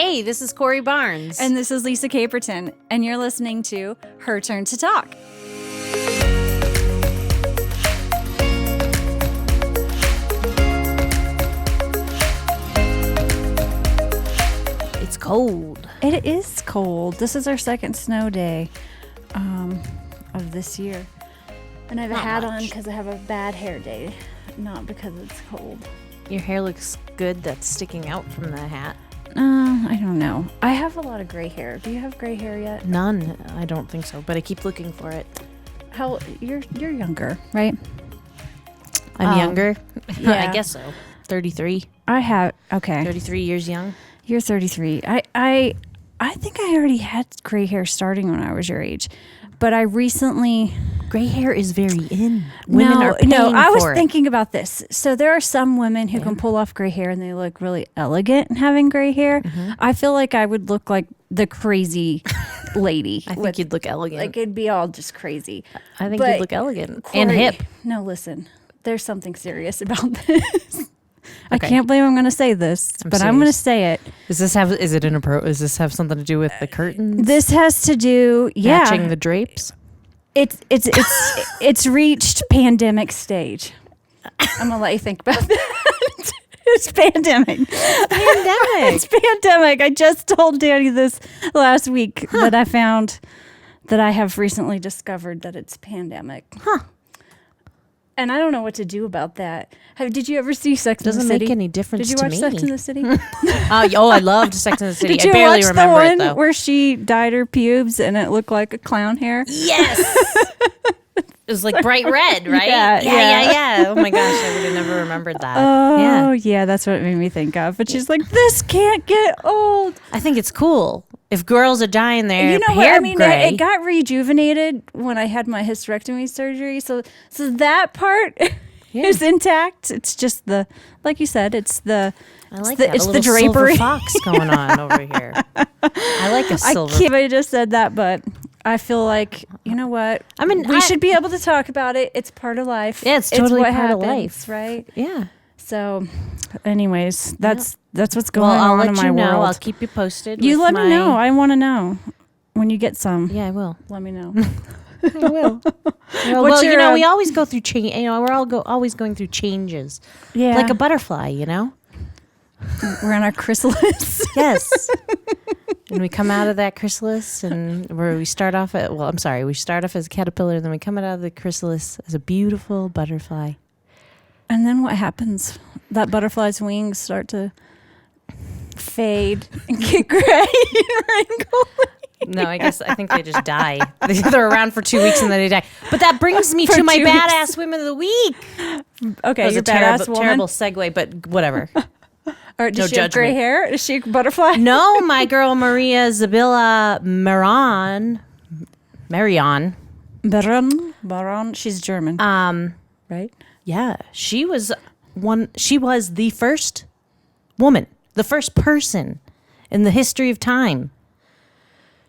Hey, this is Corey Barnes. And this is Lisa Caperton, and you're listening to Her Turn to Talk. It's cold. It is cold. This is our second snow day of this year. And I have a hat on because I have a bad hair day, not because it's cold. Your hair looks good that's sticking out from the hat. I don't know. I have a lot of gray hair. Do you have gray hair yet? None. I don't think so, but I keep looking for it. How you're younger, right? I'm younger? Yeah. I guess so. 33. I have 33 years young. You're 33. I think I already had gray hair starting when I was your age. But I recently... Gray hair is very in. Women are paying I was for it. thinking about this. So there are some women who can pull off gray hair and they look really elegant in having gray hair. Mm-hmm. I feel like I would look like the crazy lady. I think you'd look elegant. Like it'd be all just crazy. I think you'd look elegant. Corey, and hip. No, listen. There's something serious about this. Okay. I can't believe I'm going to say this, but I'm going to say it. Does this have something to do with the curtains? This has to do, matching the drapes? It's reached pandemic stage. I'm gonna let you think about that. It's pandemic. It's pandemic. I just told Danny this last week that I found that I have recently discovered that it's pandemic. And I don't know what to do about that. Did you ever see Sex and the City? Doesn't make any difference to me. Did you watch Sex and the City? I loved Sex and the City. Did you I barely watch remember the one it, though. where she dyed her pubes and it looked like a clown hair? Yes. It was like bright red, right? Yeah. Oh my gosh, I would have never remembered that. Oh, yeah, that's what it made me think of. But she's like, this can't get old. I think it's cool. If girls are dyeing their hair gray. It got rejuvenated when I had my hysterectomy surgery. So that part is intact. It's just like you said, it's the drapery. Silver fox going on over here. I like a silver. I just said that, but I feel like, you know what? I mean, we should be able to talk about it. It's part of life. Yeah, it's totally what part happens, of life, right? Yeah. So, anyways, that's what's going on in my I'll let you know. world. I'll keep you posted. You let me know. I want to know when you get some. Yeah, I will. Let me know. I will. We always go through change. We're always going through changes. Yeah, like a butterfly. We're on our chrysalis. Yes. And we come out of that chrysalis, and we start off as a caterpillar, then we come out of the chrysalis as a beautiful butterfly. And then what happens? That butterfly's wings start to fade and get gray and wrinkly. No, I think they just die. They're around for 2 weeks and then they die. But that brings me to my badass women of the week. Okay, you're badass woman. Terrible segue, but whatever. Or does she have gray hair? Is she a butterfly? No, my girl Maria Zabila Marion. Baron. She's German. Right? Yeah, she was the first woman, the first person in the history of time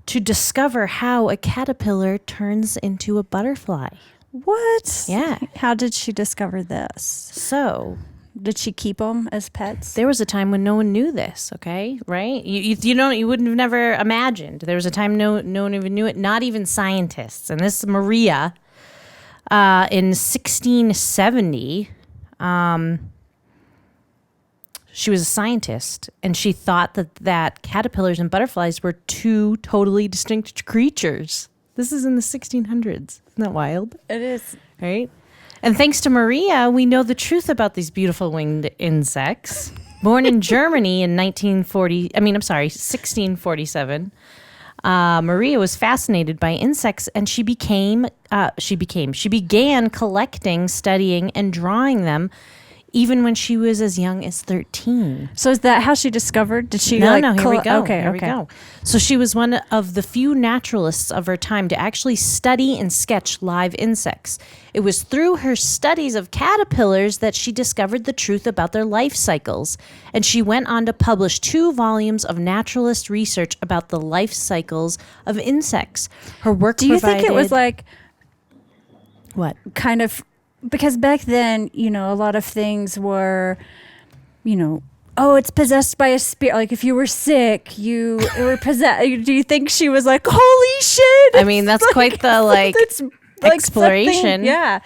to discover how a caterpillar turns into a butterfly. What? Yeah. How did she discover this? So, did she keep them as pets? There was a time when no one knew this, okay? Right? You wouldn't have never imagined. There was a time no one even knew it, not even scientists. And this Maria, in 1670, she was a scientist, and she thought that caterpillars and butterflies were two totally distinct creatures. This is in the 1600s. Isn't that wild? It is. Right? And thanks to Maria, we know the truth about these beautiful winged insects. Born in Germany in 1647, Maria was fascinated by insects, and she began collecting, studying, and drawing them even when she was as young as 13. So is that how she discovered? Did she No, here we go. Okay, here we go. So she was one of the few naturalists of her time to actually study and sketch live insects. It was through her studies of caterpillars that she discovered the truth about their life cycles, and she went on to publish 2 volumes of naturalist research about the life cycles of insects. Her work Do you think it was like what? Kind of, because back then, a lot of things were, oh, it's possessed by a spirit. Like if you were sick, you were possessed. Do you think she was like, holy shit? I mean, that's quite the it's exploration. Yeah.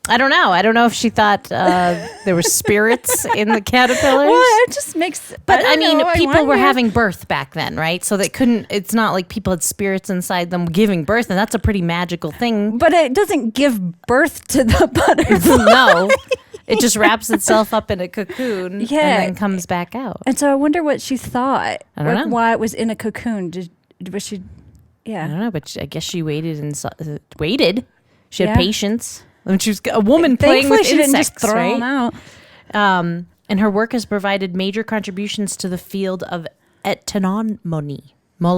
I don't know. I don't know if she thought there were spirits in the caterpillars. Well, it just makes. But I mean, know, people were having birth back then, right? So they couldn't. It's not like people had spirits inside them giving birth, and that's a pretty magical thing. But it doesn't give birth to the butterfly. No, it just wraps itself up in a cocoon and then comes back out. And so I wonder what she thought. I don't know why it was in a cocoon. Was she? Yeah, I don't know, but I guess she waited and waited. She had patience. And she was a woman playing with she insects, didn't just throw right? them out. And her work has provided major contributions to the field of etymology. How do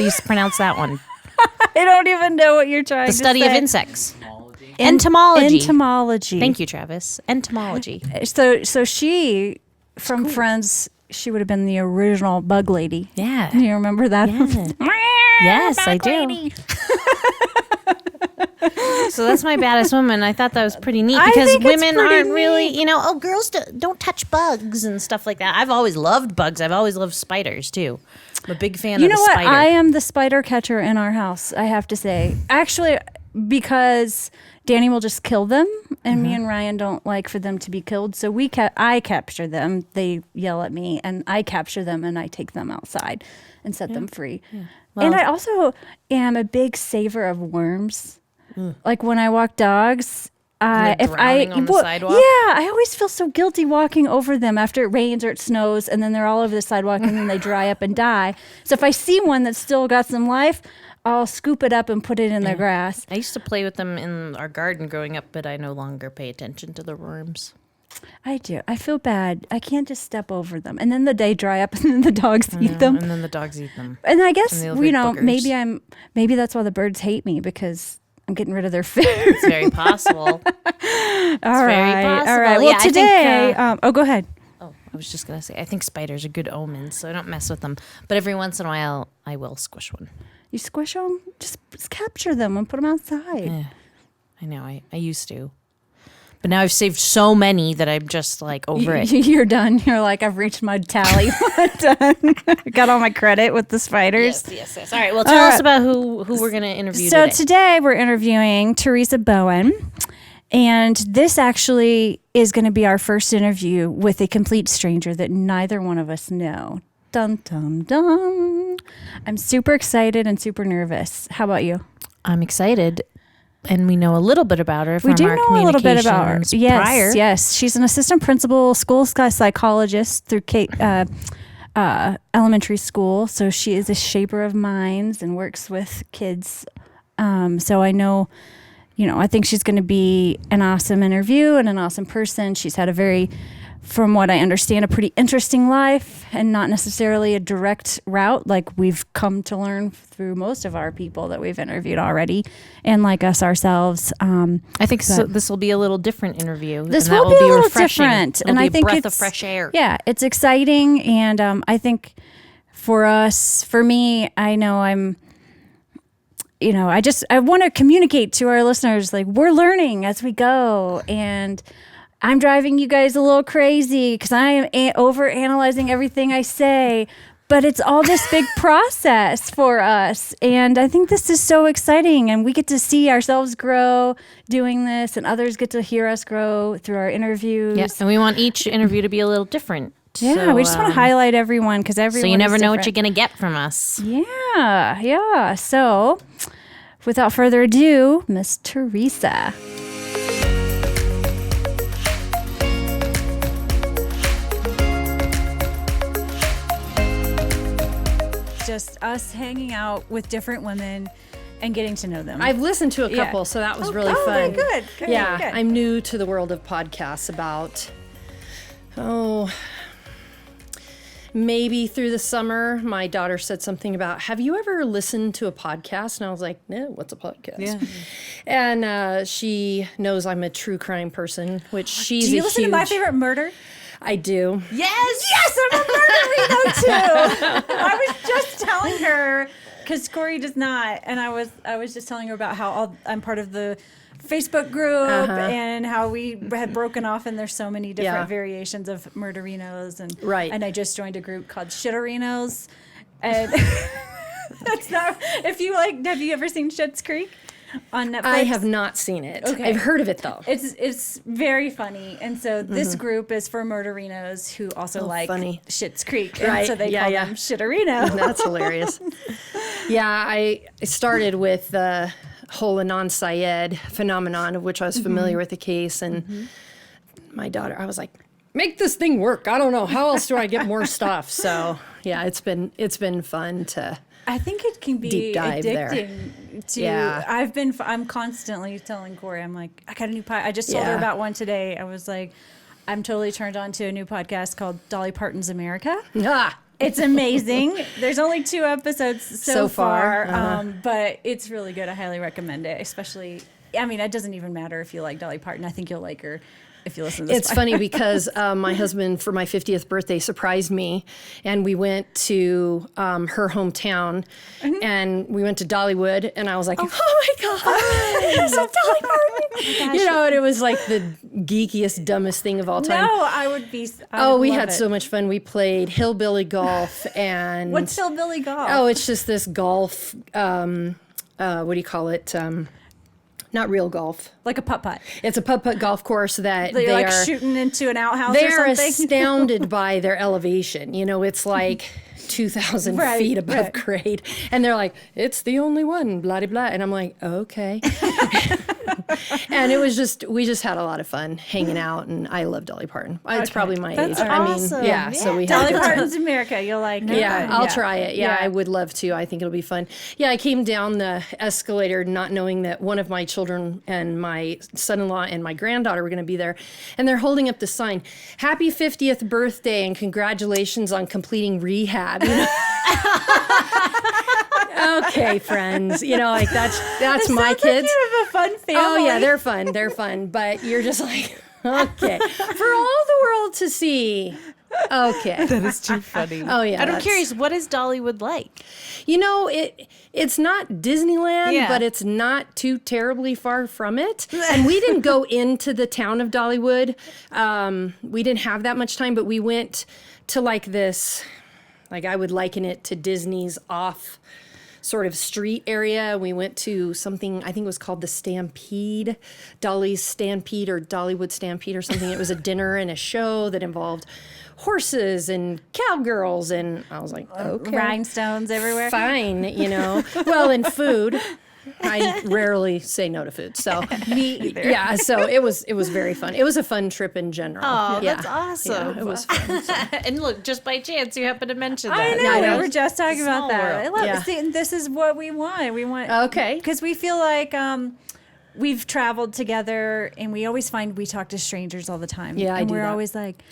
you pronounce that one? I don't even know what you're trying to say. The study of insects. Entomology. Entomology. Thank you, Travis. Entomology. So she, from Friends, she would have been the original bug lady. Yeah. Do you remember that? Yeah. Yes, I do. So that's my baddest woman. I thought that was pretty neat because women aren't really, girls don't touch bugs and stuff like that. I've always loved bugs. I've always loved spiders too. I'm a big fan of the spider. You know what? I am the spider catcher in our house, I have to say. Actually, because Danny will just kill them, and me and Ryan don't like for them to be killed. So I capture them. They yell at me, and I capture them, and I take them outside and set them free. Yeah. Well, and I also am a big saver of worms. Like when I walk dogs, on the sidewalk? Yeah, I always feel so guilty walking over them after it rains or it snows, and then they're all over the sidewalk and then they dry up and die. So if I see one that's still got some life, I'll scoop it up and put it in the grass. I used to play with them in our garden growing up, but I no longer pay attention to the worms. I do. I feel bad. I can't just step over them. And then they dry up and then the dogs eat them. And then the dogs eat them. And I guess, maybe that's why the birds hate me, because I'm getting rid of their food. It's very possible. All right. Well, today, go ahead. Oh, I was just going to say, I think spiders are good omens, so I don't mess with them. But every once in a while, I will squish one. You squish them? Just capture them and put them outside. Yeah, I know. I used to. But now I've saved so many that I'm just like over it. You're done. You're like, I've reached my tally. I'm done. Got all my credit with the spiders. Yes. All right. Well, tell us about who we're going to interview today. So today we're interviewing Theresa Boen. And this actually is going to be our first interview with a complete stranger that neither one of us know. Dun, dun, dun. I'm super excited and super nervous. How about you? I'm excited. And we know a little bit about her from we do our know a little bit about her. Prior. Yes. She's an assistant principal, school psychologist through elementary school. So she is a shaper of minds and works with kids. So I know, I think she's going to be an awesome interview and an awesome person. She's had from what I understand, a pretty interesting life and not necessarily a direct route like we've come to learn through most of our people that we've interviewed already, and like us ourselves. I think this will be a little different interview. This will be a little different. And I think it's a breath of fresh air. Yeah, it's exciting. And I think for me, I know I want to communicate to our listeners, like, we're learning as we go. And I'm driving you guys a little crazy because I am over analyzing everything I say, but it's all this big process for us. And I think this is so exciting, and we get to see ourselves grow doing this, and others get to hear us grow through our interviews. Yes, and we want each interview to be a little different. Yeah, so, we just want to highlight everyone, because everyone. So you never is know what you're going to get from us. Yeah. So without further ado, Miss Theresa. Just us hanging out with different women and getting to know them. I've listened to a couple, so that was really fun. Good. Yeah, good. I'm new to the world of podcasts about, maybe through the summer, my daughter said something about, have you ever listened to a podcast? And I was like, no, what's a podcast? Yeah. And she knows I'm a true crime person, which she's Do you listen to My Favorite Murder? I do. Yes, I'm a murder too. I was just telling her, because Corey does not, and I was just telling her about how I'm part of the Facebook group and how we had broken off, and there's so many different variations of murderinos, and I just joined a group called Shitterinos, and that's not. If you like, have you ever seen Schitt's Creek on Netflix? I have not seen it. Okay. I've heard of it though. It's very funny, and so this group is for murderinos who also like Schitt's Creek, and so they call them Shitterino. That's hilarious. Yeah, I started with the whole Anan Syed phenomenon, of which I was familiar with the case, and my daughter, I was like, make this thing work. I don't know, how else do I get more stuff? So yeah, it's been fun to. I think it can be deep dive addicting to. I'm constantly telling Corey, I'm like, I got a new podcast. I just told her about one today. I was like, I'm totally turned on to a new podcast called Dolly Parton's America. It's amazing. There's only 2 episodes so far, but it's really good. I highly recommend it, especially, I mean, it doesn't even matter if you like Dolly Parton. I think you'll like her if you listen to this. It's funny because my husband, for my 50th birthday, surprised me, and we went to her hometown, and we went to Dollywood, and I was like, oh my God, so Dolly Parton. You know, and it was like the geekiest, dumbest thing of all time. No, I would be. We had so much fun. We played hillbilly golf, and what's hillbilly golf? Oh, it's just this golf. What do you call it? Not real golf. Like a putt-putt. It's a putt-putt golf course that they are shooting into an outhouse or something. They're astounded by their elevation. You know, it's like 2,000 feet above grade. And they're like, it's the only one, blah, blah, blah. And I'm like, okay. And it was we just had a lot of fun hanging out, and I love Dolly Parton. It's probably my age. Awesome. I mean, so we Dolly Parton's America. You'll like it. Yeah, I'll try it. Yeah, I would love to. I think it'll be fun. Yeah, I came down the escalator not knowing that one of my children and my son-in-law and my granddaughter were going to be there, and they're holding up the sign, "Happy 50th birthday and congratulations on completing rehab." You know? Okay, friends. You know, like that's my kids. Like you have a fun family. Oh yeah, they're fun. They're fun. But you're just like, okay, for all the world to see. Okay, that is too funny. Oh yeah, I'm curious. What is Dollywood like? You know, it's not Disneyland, but it's not too terribly far from it. And we didn't go into the town of Dollywood. We didn't have that much time, but we went to like this. Like I would liken it to Disney's off sort of street area. We went to something, I think it was called the Stampede, Dolly's Stampede or Dollywood Stampede or something. It was a dinner and a show that involved horses and cowgirls, and I was like, okay. Rhinestones everywhere. Fine, you know. Well, and food. I rarely say no to food, so me either. Yeah, so it was very fun. It was a fun trip in general. Oh, that's awesome! Yeah, it was fun. So. And look, just by chance, you happen to mention that. I know. We were just talking about that. World. I love. See, this is what we want. We want. Okay. Because we feel like we've traveled together, and we always find we talk to strangers all the time. Yeah, and we're always like,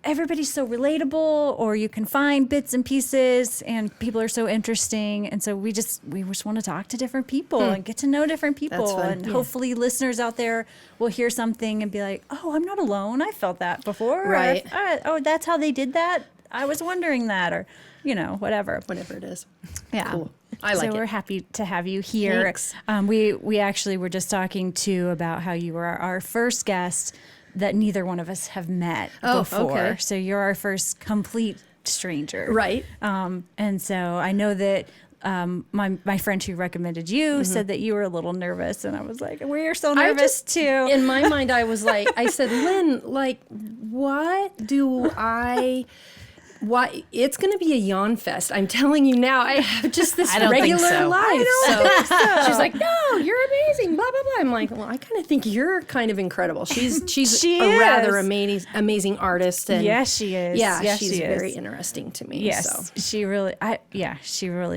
everybody's so relatable, or you can find bits and pieces, and people are so interesting, and so we just want to talk to different people and get to know different people, and hopefully listeners out there will hear something and be like, oh, I'm not alone, I felt that before, right? Oh, that's how they did that, I was wondering that, or whatever it is. Yeah, cool. I like it. So we're happy to have you here. Thanks. We actually were just talking too about how you were our first guest that neither one of us have met before. Okay. So you're our first complete stranger. Right. And so I know that my friend who recommended you said that you were a little nervous, and I was like, we're so nervous too. In my mind, I was like, I said, Lynn, like, why it's going to be a yawn fest. I'm telling you now, I have just this regular life. So she's like, no, you're amazing, blah, blah, blah. I'm like, well, I kind of think you're kind of incredible. She's a rather amazing artist. And yes, she is. Yeah, she's very interesting to me. Yes, so. she really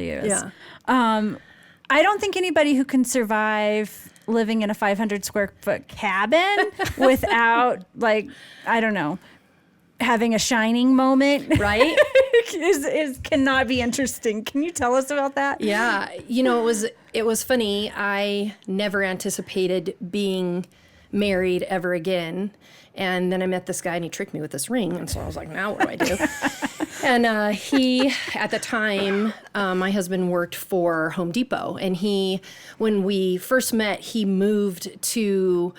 is. Yeah. I don't think anybody who can survive living in a 500 square foot cabin without, like, I don't know, having a shining moment, right? is cannot be interesting. Can you tell us about that? Yeah, it was funny. I never anticipated being married ever again. And then I met this guy and he tricked me with this ring. And so I was like, now what do I do? And he, at the time, my husband worked for Home Depot. And when we first met, he moved to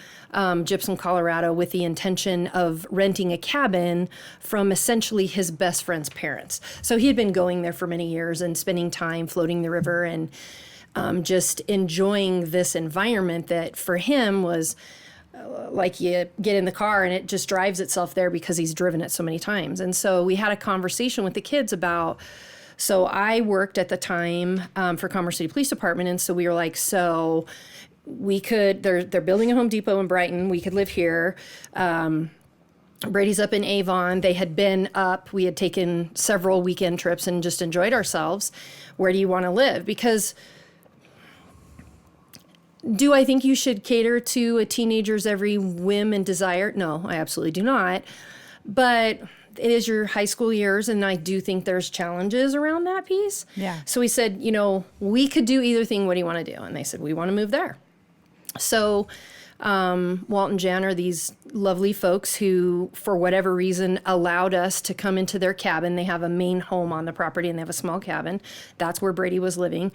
Gypsum, Colorado with the intention of renting a cabin from essentially his best friend's parents. So he had been going there for many years and spending time floating the river and just enjoying this environment that for him was like you get in the car and it just drives itself there because he's driven it so many times. And so we had a conversation with the kids about, so I worked at the time for Commerce City Police Department. And so we were like, so we could, they're building a Home Depot in Brighton. We could live here. Brady's up in Avon. They had been up. We had taken several weekend trips and just enjoyed ourselves. Where do you want to live? Because do I think you should cater to a teenager's every whim and desire? No, I absolutely do not. But it is your high school years, and I do think there's challenges around that piece. Yeah. So we said, we could do either thing. What do you want to do? And they said, we want to move there. So Walt and Jan are these lovely folks who, for whatever reason, allowed us to come into their cabin. They have a main home on the property, and they have a small cabin. That's where Brady was living.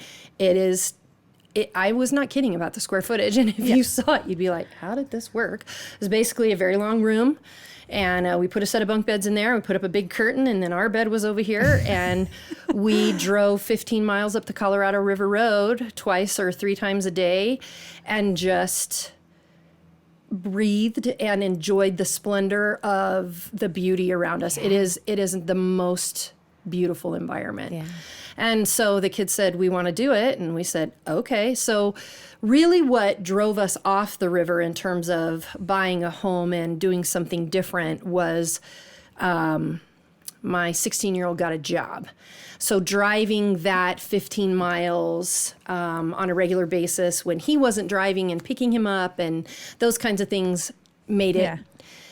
I was not kidding about the square footage. And if you saw it, you'd be like, how did this work? It was basically a very long room. And we put a set of bunk beds in there. We put up a big curtain. And then our bed was over here. And we drove 15 miles up the Colorado River Road twice or 3 times a day and just breathed and enjoyed the splendor of the beauty around us. It is the most beautiful environment. Yeah. And so the kids said, we want to do it. And we said, okay. So really what drove us off the river in terms of buying a home and doing something different was my 16-year-old got a job. So driving that 15 miles on a regular basis when he wasn't driving and picking him up and those kinds of things made it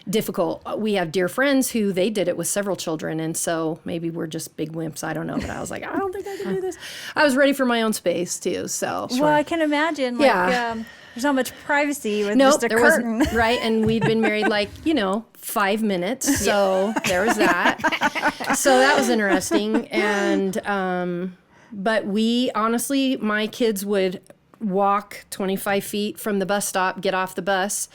difficult. We have dear friends who they did it with several children, and so maybe we're just big wimps. I don't know, but I was like, I don't think I can do this. I was ready for my own space too. So well, I can imagine. There's not much privacy with just a curtain, right? And we'd been married 5 minutes, so there was that. So that was interesting, and but we honestly, my kids would walk 25 feet from the bus stop, get off the bus,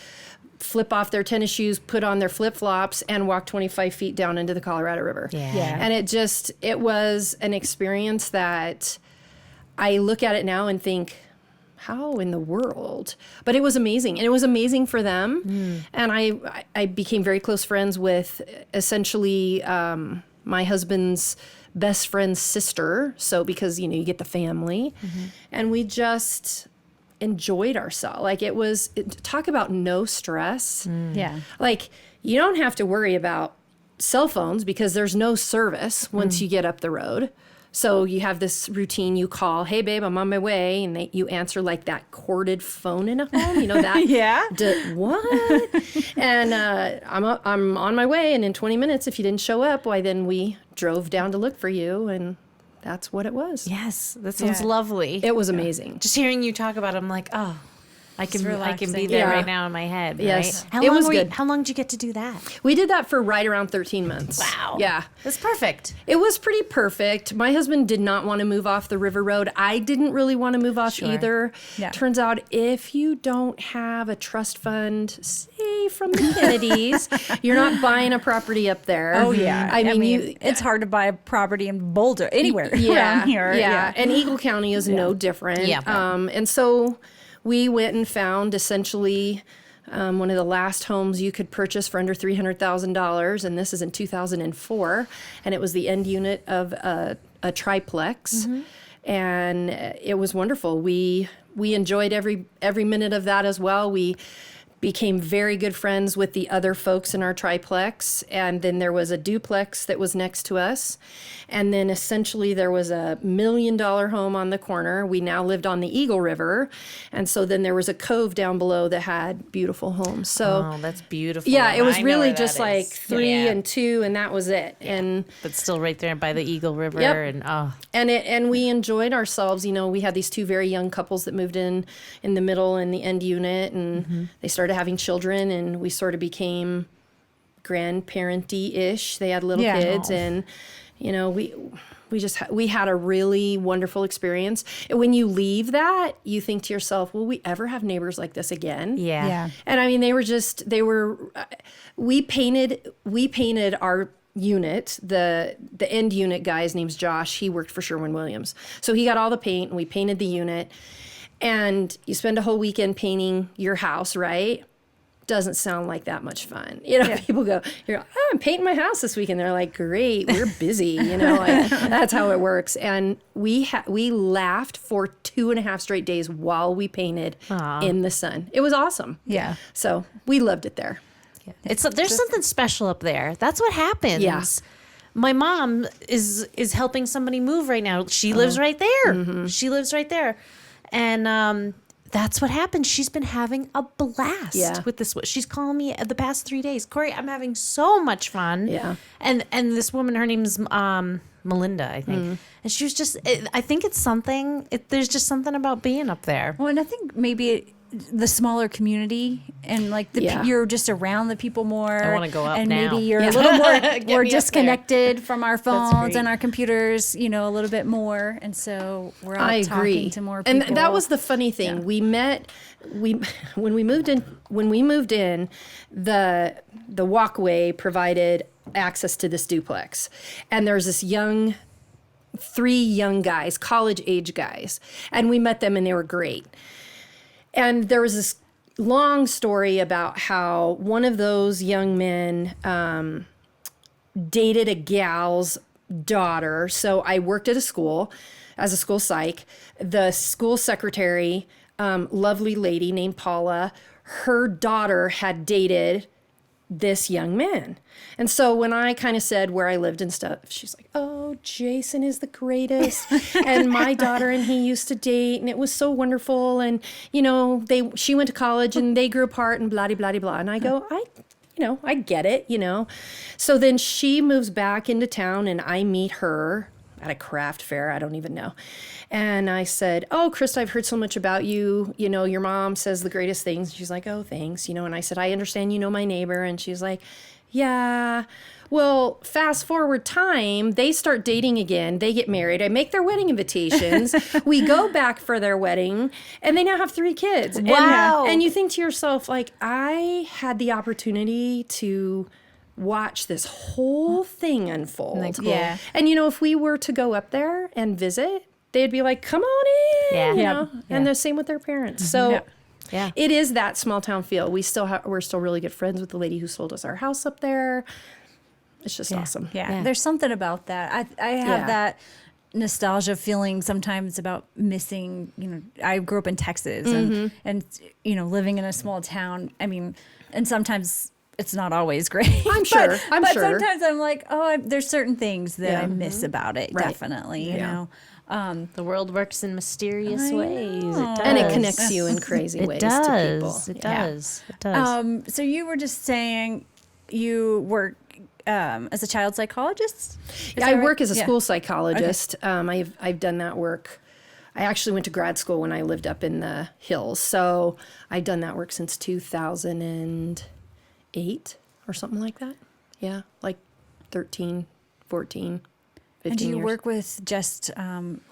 flip off their tennis shoes, put on their flip-flops, and walk 25 feet down into the Colorado River. Yeah. And it was an experience that I look at it now and think, how in the world? But it was amazing. And it was amazing for them. And I became very close friends with essentially my husband's best friend's sister. So because, you get the family. And we just enjoyed ourselves. Talk about no stress. Yeah. You don't have to worry about cell phones because there's no service once you get up the road. So you have this routine, you call, hey babe, I'm on my way. And you answer that corded phone in a home, that. Yeah. What? And I'm on my way. And in 20 minutes, if you didn't show up, why then we drove down to look for you. And that's what it was. Yes, that sounds lovely. It was amazing. Just hearing you talk about it, I'm like, oh, I can be there right now in my head. Yes, right? It was good. How long did you get to do that? We did that for right around 13 months. Wow. Yeah. That's perfect. It was pretty perfect. My husband did not want to move off the river road. I didn't really want to move off either. Yeah. Turns out if you don't have a trust fund, say from the Kennedys, you're not buying a property up there. Oh, yeah. I mean, it's hard to buy a property in Boulder, anywhere around here. Yeah. And Eagle County is no different. Yeah. And so we went and found essentially one of the last homes you could purchase for under $300,000, and this is in 2004, and it was the end unit of a triplex, and it was wonderful. We enjoyed every minute of that as well. We became very good friends with the other folks in our triplex, and then there was a duplex that was next to us, and then essentially there was a $1 million home on the corner. We now lived on the Eagle River, and so then there was a cove down below that had beautiful homes. So that's beautiful. Yeah, it was really just 3 and 2, and that was it. And but still right there by the Eagle River, and we enjoyed ourselves. We had these 2 very young couples that moved in the middle in the end unit, and they started started having children, and we sort of became grandparenty-ish. They had little kids, and we had a really wonderful experience. And when you leave that, you think to yourself, will we ever have neighbors like this again? Yeah. And I mean, we painted our unit, the end unit guy, his name's Josh. He worked for Sherwin-Williams. So he got all the paint, and we painted the unit. And you spend a whole weekend painting your house, right? Doesn't sound like that much fun. People go, I'm painting my house this weekend. They're like, great, we're busy. Like, that's how it works. And we laughed for 2.5 straight days while we painted in the sun. It was awesome. Yeah. So we loved it there. Yeah. There's something special up there. That's what happens. Yeah. My mom is helping somebody move right now. She lives right there. Mm-hmm. She lives right there. And that's what happened. She's been having a blast with this. She's calling me the past 3 days. Corey, I'm having so much fun. Yeah. And this woman, her name's Melinda, I think. And she was just, I think it's something, there's just something about being up there. Well, and I think maybe the smaller community and like you're just around the people more. I want to go up and now. maybe you're a little more disconnected from our phones and our computers, a little bit more. And so we're out talking to more people. And that was the funny thing. Yeah. We met when we moved in, the walkway provided access to this duplex. And there's this 3 young guys, college age guys, and we met them and they were great. And there was this long story about how one of those young men dated a gal's daughter. So I worked at a school as a school psych. The school secretary, lovely lady named Paula, her daughter had dated this young man. And so when I kind of said where I lived and stuff, she's like, oh, Jason is the greatest. And my daughter and he used to date, and it was so wonderful. And, she went to college and they grew apart and blah, blah, blah, blah. And I go, I get it, So then she moves back into town and I meet her at a craft fair. I don't even know. And I said, oh, Krista, I've heard so much about you. Your mom says the greatest things. She's like, oh, thanks. And I said, I understand you know my neighbor. And she's like, yeah. Well, fast forward time, they start dating again. They get married. I make their wedding invitations. We go back for their wedding, and they now have 3 kids. Wow. And you think to yourself, like, I had the opportunity to watch this whole thing unfold. That's cool. Yeah. And, if we were to go up there and visit, they'd be like, come on in, and the same with their parents. So it is that small town feel. We're still really good friends with the lady who sold us our house up there. It's just awesome. Yeah. There's something about that. I have that nostalgia feeling sometimes about missing, I grew up in Texas and living in a small town. I mean, and sometimes it's not always great. I'm sure. But sometimes I'm like, there's certain things that I miss about it. Right. Definitely, you know. The world works in mysterious ways. It does. And it connects you in crazy ways to people. It does. It does. So you were just saying you work as a child psychologist? I work as a school psychologist. Okay. I've done that work. I actually went to grad school when I lived up in the hills. So I've done that work since 2008 or something like that. Yeah, like 13, 14, 15 And do you years. work with just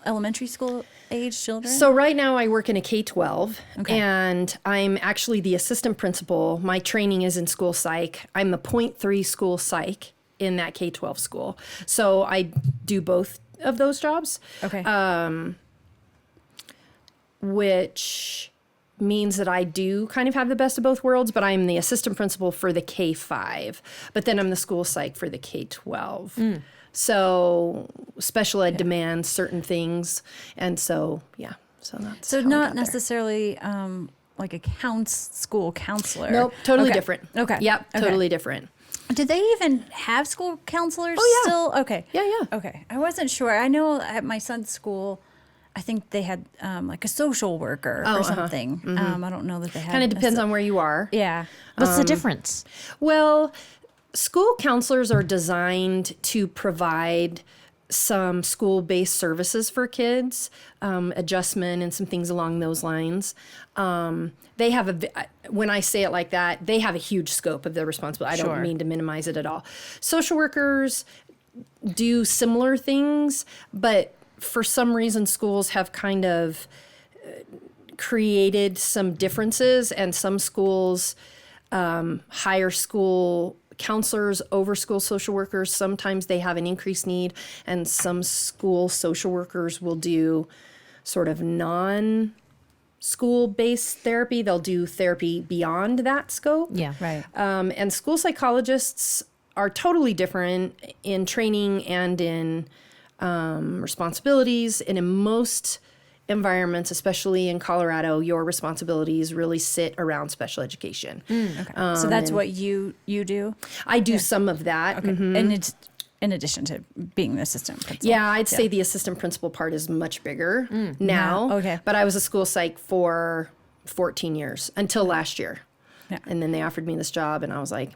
elementary school age children? So right now I work in a K-12, and I'm actually the assistant principal. My training is in school psych. I'm the 0.3 school psych in that K-12 school. So I do both of those jobs. Okay. Which means that I do kind of have the best of both worlds, but I'm the assistant principal for the K-5. But then I'm the school psych for the K-12. So special ed demands certain things. And so, so that's so how not necessarily like a school counselor. Nope, totally different. Okay. Yep, totally different. Did they even have school counselors still? Okay. Yeah. Okay. I wasn't sure. I know at my son's school, I think they had like a social worker or something. I don't know that they had. Kind of depends on where you are. Yeah. What's the difference? Well, school counselors are designed to provide some school-based services for kids, adjustment and some things along those lines. They have when I say it like that, they have a huge scope of their responsibility. I don't mean to minimize it at all. Social workers do similar things, but for some reason schools have kind of created some differences, and some schools hire school counselors over school social workers. Sometimes they have an increased need, and some school social workers will do sort of non-school-based therapy. They'll do therapy beyond that scope. Yeah, right. And school psychologists are totally different in training and in responsibilities. And in most environments, especially in Colorado, your responsibilities really sit around special education. Okay. So that's what you do? I do some of that. Okay. Mm-hmm. And it's in addition to being the assistant principal. Yeah, I'd say the assistant principal part is much bigger now. Yeah. Okay. But I was a school psych for 14 years until last year. Yeah. And then they offered me this job, and I was like,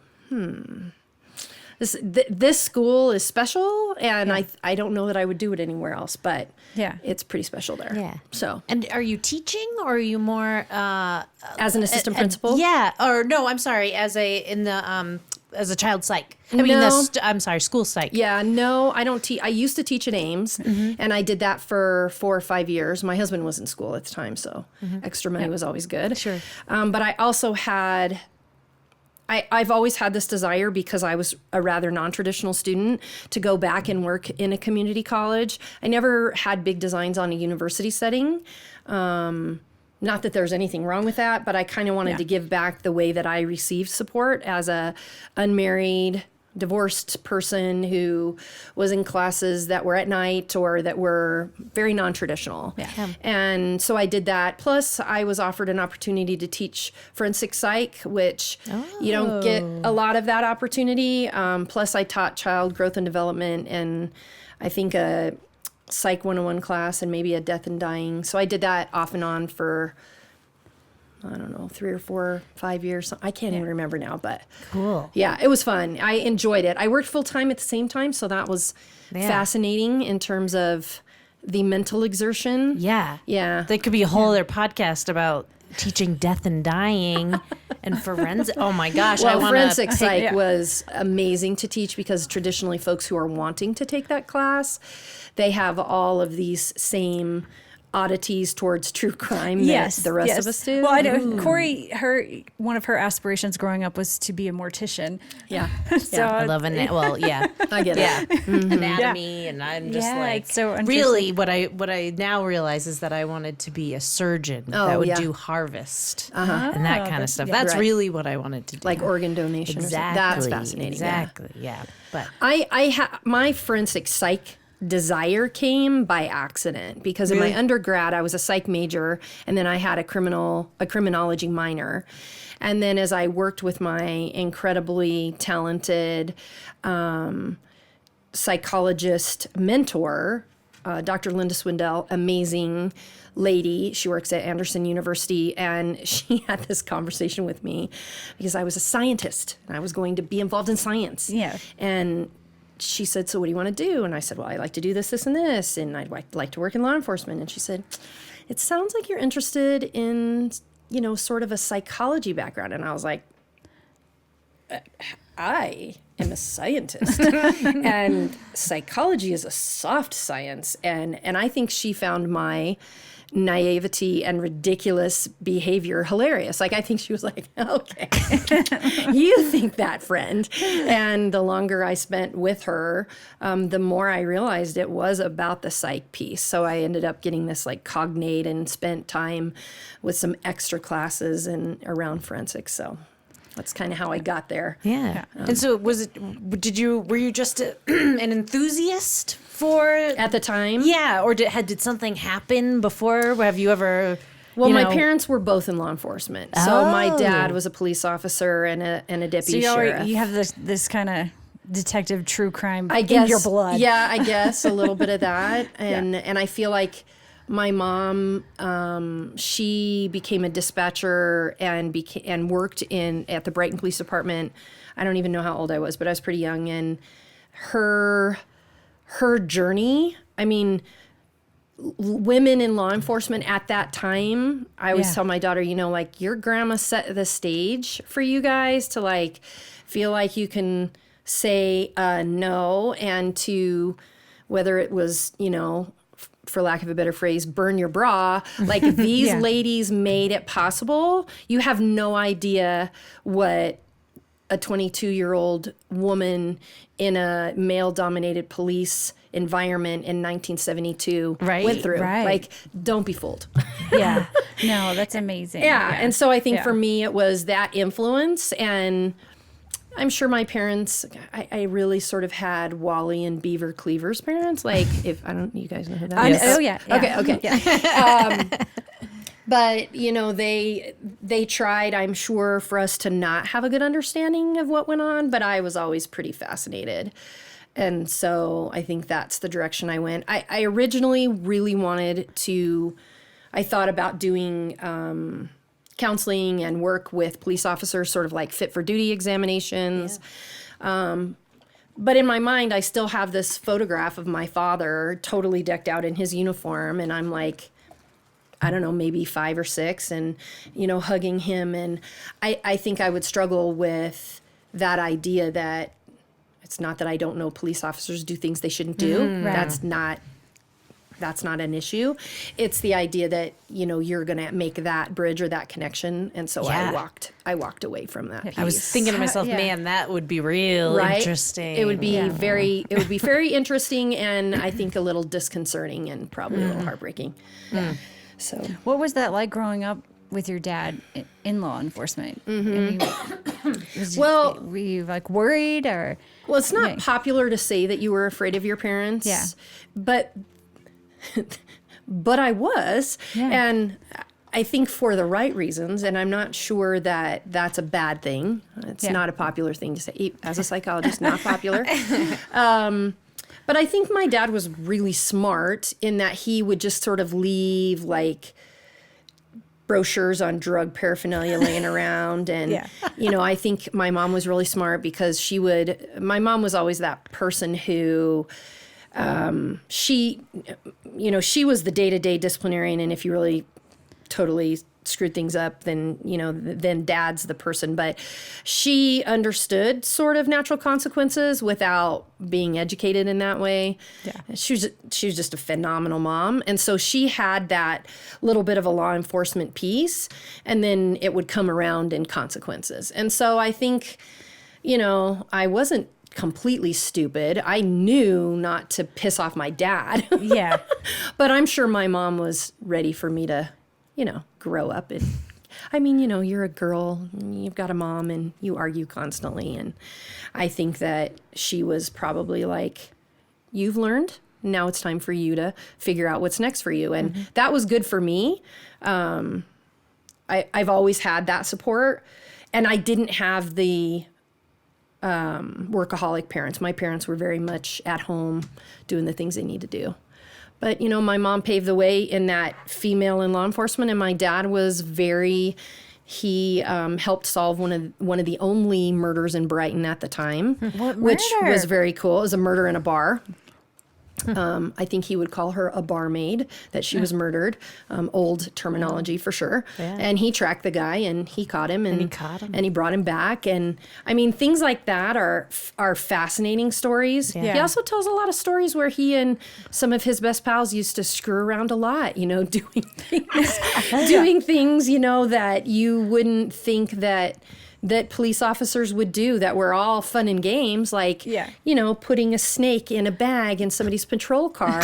This school is special, and I don't know that I would do it anywhere else, but it's pretty special there. Yeah. So, and are you teaching, or are you more as an assistant principal? Yeah. Or no, I'm sorry, as a child psych. I mean, I'm sorry, school psych. Yeah, no, I don't teach. I used to teach at Ames, and I did that for 4 or 5 years. My husband was in school at the time, so extra money was always good. Sure. But I also had. I've always had this desire, because I was a rather non-traditional student, to go back and work in a community college. I never had big designs on a university setting. Not that there's anything wrong with that, but I kind of wanted to give back the way that I received support as a unmarried, divorced person who was in classes that were at night or that were very non-traditional. Yeah. And so I did that. Plus, I was offered an opportunity to teach forensic psych, which you don't get a lot of that opportunity. Plus, I taught child growth and development, and I think a Psych 101 class, and maybe a death and dying. So I did that off and on for, I don't know, 3 or 4, 5 years. I can't even remember now, but Cool. yeah, it was fun. I enjoyed it. I worked full time at the same time, so that was fascinating in terms of the mental exertion. Yeah. Yeah. There could be a whole other podcast about teaching death and dying and forensic. Oh my gosh. Well, I want forensic psych was amazing to teach, because traditionally folks who are wanting to take that class, they have all of these same oddities towards true crime that the rest of us do. Well, I know Corey, one of her aspirations growing up was to be a mortician. Yeah. So I love I get it. anatomy, and I'm just like, it's so really what I now realize is that I wanted to be a surgeon that would do harvest and that kind of stuff. That's really what I wanted to do. Like organ donation. Exactly. That's fascinating. Exactly. Yeah. But My forensic psych desire came by accident, because in my undergrad I was a psych major, and then I had a criminology minor. And then as I worked with my incredibly talented psychologist mentor, Dr. Linda Swindell, amazing lady. She works at Anderson University, and she had this conversation with me because I was a scientist and I was going to be involved in science. Yeah. And she said, so what do you want to do? And I said, well, I like to do this, this, and this, and I'd like to work in law enforcement. And she said, it sounds like you're interested in, sort of a psychology background. And I was like, I am a scientist, and psychology is a soft science. And I think she found my naivety and ridiculous behavior hilarious. Like, I think she was like, okay, you think that, friend. And the longer I spent with her, the more I realized it was about the psych piece. So I ended up getting this like cognate and spent time with some extra classes and around forensics. So that's kind of how I got there. yeah. And so were you just an enthusiast for At the time? Yeah, or did something happen before? Have you ever? Well, my parents were both in law enforcement. So my dad Oh. was a police officer and a deputy So sheriff. you have this kind of detective true crime I guess, in your blood. Yeah, I guess a little bit of that. And I feel like my mom, she became a dispatcher and worked at the Brighton Police Department. I don't even know how old I was, but I was pretty young. And her her journey, I mean, women in law enforcement at that time, I always tell my daughter, you know, like, your grandma set the stage for you guys to, like, feel like you can say no, and to, whether it was, you know, for lack of a better phrase, burn your bra. Like, these ladies made it possible. You have no idea what a 22-year-old woman in a male-dominated police environment in 1972 went through. Like, don't be fooled. Yeah. No, that's amazing. Yeah. And so I think for me, it was that influence. And I'm sure my parents, I really sort of had Wally and Beaver Cleaver's parents. Like, if I don't, you guys know who that is? Oh, yeah. Okay. Yeah. But, you know, they tried, I'm sure, for us to not have a good understanding of what went on, but I was always pretty fascinated. And so I think that's the direction I went. I originally really wanted to, I thought about doing counseling and work with police officers, sort of like fit for duty examinations. But in my mind, I still have this photograph of my father totally decked out in his uniform. And I'm like, I don't know, maybe 5 or 6, and, you know, hugging him. And I think I would struggle with that idea that it's not that I don't know police officers do things they shouldn't do. That's not an issue. It's the idea that, you know, you're going to make that bridge or that connection. And so I walked away from that piece. I was thinking to myself, man, that would be real interesting. It would be very interesting, and I think a little disconcerting and probably a little heartbreaking. So what was that like growing up with your dad in law enforcement? I mean, were you like worried or? Well, it's not popular to say that you were afraid of your parents. Yeah. But I was. Yeah. And I think for the right reasons. And I'm not sure that that's a bad thing. It's not a popular thing to say. As a psychologist, not popular. But I think my dad was really smart in that he would just sort of leave, like, brochures on drug paraphernalia laying around. And, you know, I think my mom was really smart because my mom was always that person who, she was the day-to-day disciplinarian. And if you really totally screwed things up, then, you know, then dad's the person. But she understood sort of natural consequences without being educated in that way. Yeah. She was just a phenomenal mom. And so she had that little bit of a law enforcement piece, and then it would come around in consequences. And so I think, you know, I wasn't completely stupid. I knew not to piss off my dad. Yeah. But I'm sure my mom was ready for me to, you know, grow up. And I mean, you know, you're a girl, you've got a mom, and you argue constantly. And I think that she was probably like, you've learned, now it's time for you to figure out what's next for you. And that was good for me. I've always had that support, and I didn't have the workaholic parents. My parents were very much at home doing the things they need to do. But, you know, my mom paved the way in that female in law enforcement, and my dad was he helped solve one of the only murders in Brighton at the time, which was very cool. It was a murder in a bar. I think he would call her a barmaid, that she was murdered. Old terminology for sure. Yeah. And he tracked the guy, and he caught him, and he brought him back. And I mean, things like that are fascinating stories. Yeah. He also tells a lot of stories where he and some of his best pals used to screw around a lot, you know, doing things, you know, that you wouldn't think that police officers would do, that were all fun and games, like, you know, putting a snake in a bag in somebody's patrol car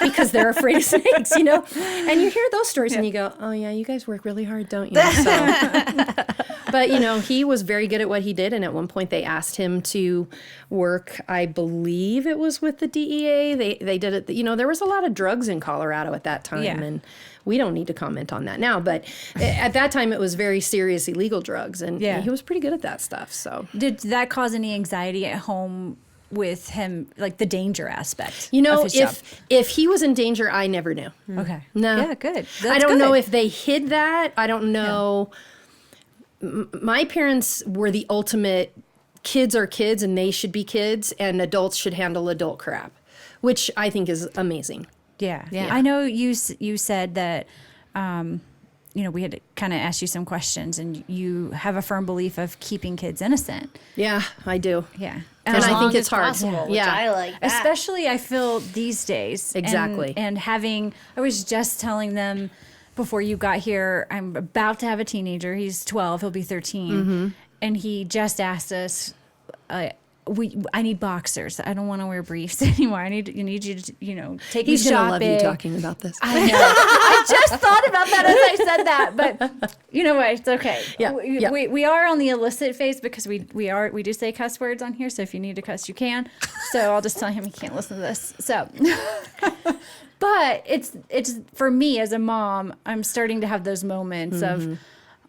because they're afraid of snakes, you know? And you hear those stories and you go, oh yeah, you guys work really hard, don't you? So, but, you know, he was very good at what he did. And at one point they asked him to work, I believe it was with the DEA. They did it, you know, there was a lot of drugs in Colorado at that time. Yeah. And we don't need to comment on that now, but at that time it was very serious illegal drugs, and he was pretty good at that stuff. So, did that cause any anxiety at home with him, like the danger aspect? You know, of his job? if he was in danger, I never knew. Okay. No. Yeah, good. I don't know if they hid that. I don't know. Yeah. My parents were the ultimate, kids are kids and they should be kids, and adults should handle adult crap. which I think is amazing. Yeah. I know you said that, we had to kind of ask you some questions, and you have a firm belief of keeping kids innocent. Yeah, I do. Yeah. And I think it's hard. Possible, which I like that. Especially I feel these days. Exactly. And I was just telling them before you got here, I'm about to have a teenager. He's 12. He'll be 13. Mm-hmm. And he just asked us, I need boxers. I don't want to wear briefs anymore. I need you to, take me shopping. He's gonna love you talking about this. I know. I just thought about that as I said that, but you know what? It's okay. Yeah. We are on the illicit phase because we do say cuss words on here. So if you need to cuss, you can. So I'll just tell him he can't listen to this. So, but it's for me as a mom, I'm starting to have those moments of,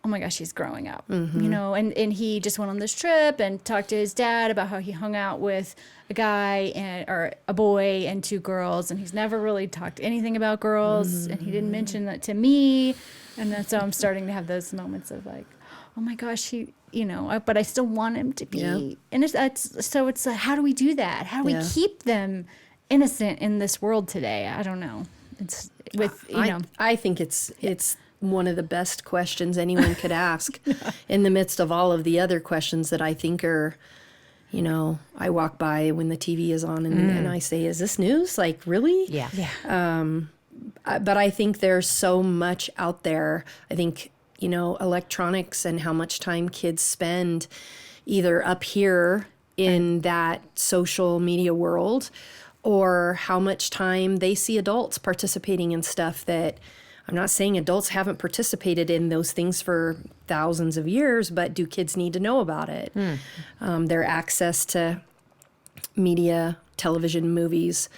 oh my gosh, he's growing up, and he just went on this trip and talked to his dad about how he hung out with a guy or a boy and 2 girls, and he's never really talked anything about girls, and he didn't mention that to me, and then so I'm starting to have those moments of like, oh my gosh, he, but I still want him to be, and it's how do we do that? How do we keep them innocent in this world today? I don't know. It's with I think it's one of the best questions anyone could ask in the midst of all of the other questions that I think are, I walk by when the TV is on and I say, is this news? Like, really? Yeah. But I think there's so much out there. I think, electronics and how much time kids spend either up here in that social media world or how much time they see adults participating in stuff that I'm not saying adults haven't participated in those things for thousands of years, but do kids need to know about it? Their access to media, television, movies,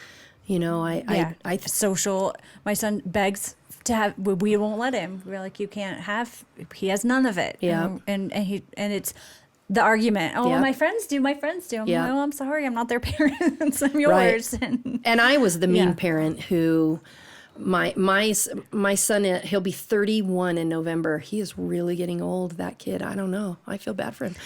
social. My son begs to have. We won't let him. We're like, you can't have. He has none of it. Yeah, and it's the argument. Oh, my friends do. My friends do. I'm like, well, I'm sorry, I'm not their parents. I'm yours. Right. And I was the mean parent who. My son, he'll be 31 in November. He is really getting old, that kid. I don't know. I feel bad for him.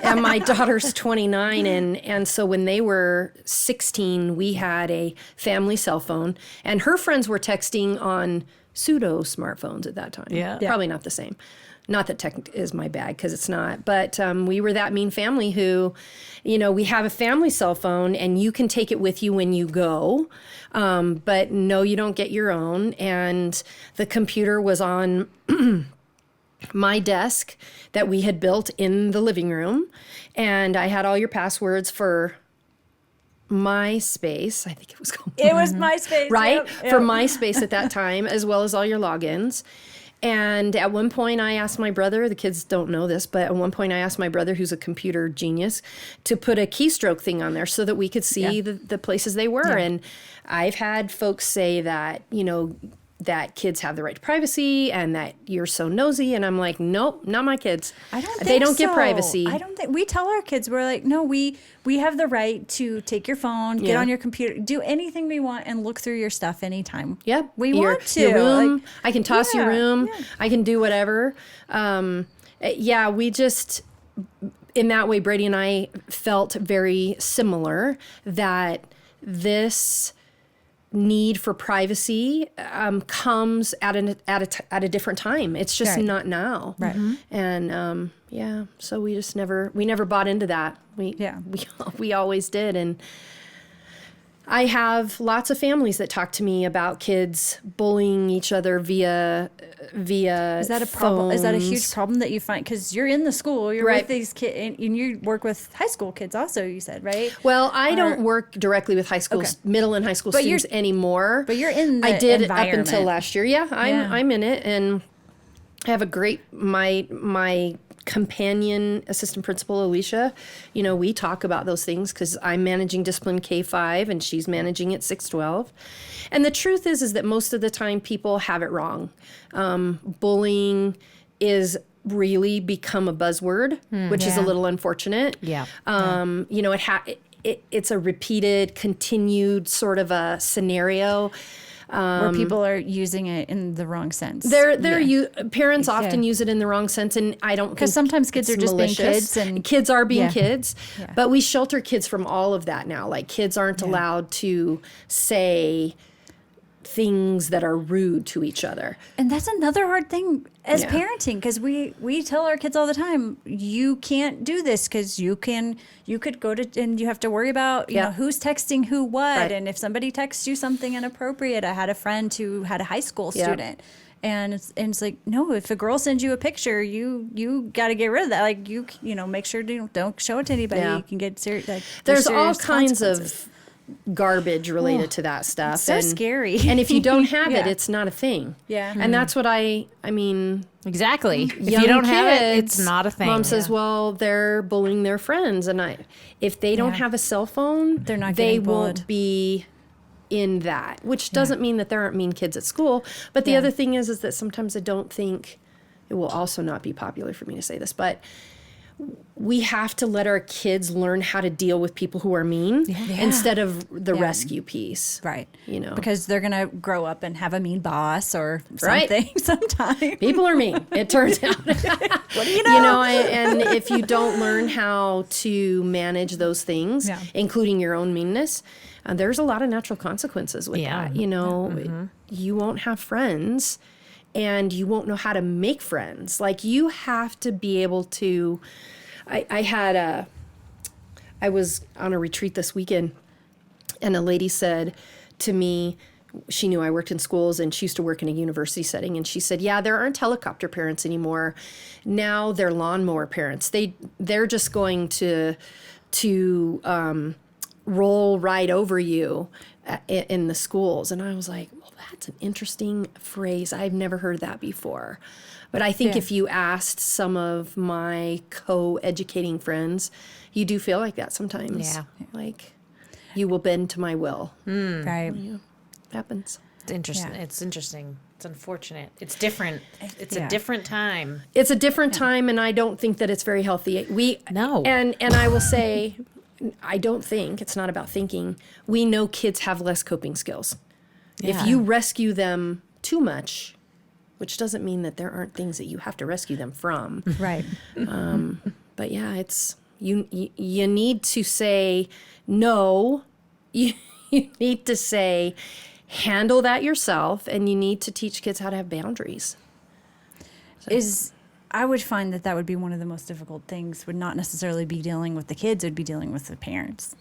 And my daughter's 29. And so when they were 16, we had a family cell phone. And her friends were texting on pseudo smartphones at that time. Yeah. Probably not the same. Not that tech is my bag, because it's not. But we were that mean family who, we have a family cell phone and you can take it with you when you go. But no, you don't get your own. And the computer was on my desk that we had built in the living room. And I had all your passwords for MySpace. I think it was called. It was MySpace. Right? Yep. For MySpace at that time, as well as all your logins. And at one point I asked my brother, the kids don't know this, but at one point I asked my brother, who's a computer genius, to put a keystroke thing on there so that we could see the places they were. And I've had folks say that, that kids have the right to privacy and that you're so nosy. And I'm like, nope, not my kids. I don't think They don't so. get privacy. I don't think we tell our kids, we're like, no, we have the right to take your phone, get on your computer, do anything we want and look through your stuff anytime. Yep. We want to. Your room. Like, I can toss your room. Yeah. I can do whatever. We just, in that way, Brady and I felt very similar that this need for privacy comes at a different time. It's just not now. Right. And so we just never bought into that. We always did. And I have lots of families that talk to me about kids bullying each other via Is that a problem? Is that a huge problem that you find? Because you're in the school, you're with these kids, and you work with high school kids also, you said, right? Well, I don't work directly with high school, middle and high school students anymore. But you're in the I did environment. up until last year. Yeah, I'm in it, and I have a great, my companion assistant principal, Alicia, we talk about those things because I'm managing discipline K-5 and she's managing it 6-12. And the truth is that most of the time people have it wrong. Bullying is really become a buzzword, which is a little unfortunate. Yeah. It's a repeated, continued sort of a scenario. Where people are using it in the wrong sense. Parents often use it in the wrong sense, and I don't think because sometimes kids are just malicious. being kids, and kids are being kids. Yeah. But we shelter kids from all of that now. Like kids aren't allowed to say things that are rude to each other. And that's another hard thing as parenting, because we tell our kids all the time, you can't do this because you could go to, and you have to worry about you know who's texting who what, Right. and if somebody texts you something inappropriate. I had a friend who had a high school student. And it's like, no, if a girl sends you a picture, you got to get rid of that. Like you know, make sure to don't show it to anybody. Yeah. You can get serious. Like, There's all serious kinds consequences. of garbage related to that stuff. So scary. And if you don't have it, Yeah. it's not a thing. Yeah. And that's what I mean, Exactly. If young you don't have it, kids, it's not a thing. Mom says, well, they're bullying their friends. And if they don't have a cell phone, They're not they getting won't bullied. be in that, which doesn't mean that there aren't mean kids at school. But the other thing is that sometimes I don't think, it will also not be popular for me to say this, but we have to let our kids learn how to deal with people who are mean instead of the rescue piece. Right. You know, because they're going to grow up and have a mean boss or Right. something sometime. people are mean, it turns out. What do you know? You know, and if you don't learn how to manage those things, including your own meanness, there's a lot of natural consequences with that. You know, you won't have friends and you won't know how to make friends. Like you have to be able to, I was on a retreat this weekend and a lady said to me, she knew I worked in schools and she used to work in a university setting. And she said, yeah, there aren't helicopter parents anymore. Now they're lawnmower parents. They're just going to roll right over you in the schools. And I was like, well, that's an interesting phrase. I've never heard that before. But I think if you asked some of my co-educating friends, you do feel like that sometimes. Yeah. Like you will bend to my will. Right. Happens. It's interesting. Yeah. It's interesting. It's unfortunate. It's different. It's a different time. It's a different time, and I don't think that it's very healthy. No. And I will say, I don't think, it's not about thinking, we know kids have less coping skills. Yeah. If you rescue them too much, which doesn't mean that there aren't things that you have to rescue them from. Right. But yeah, it's you need to say no. You need to say handle that yourself, and you need to teach kids how to have boundaries. I would find that would be one of the most difficult things. Would not necessarily be dealing with the kids; it would be dealing with the parents.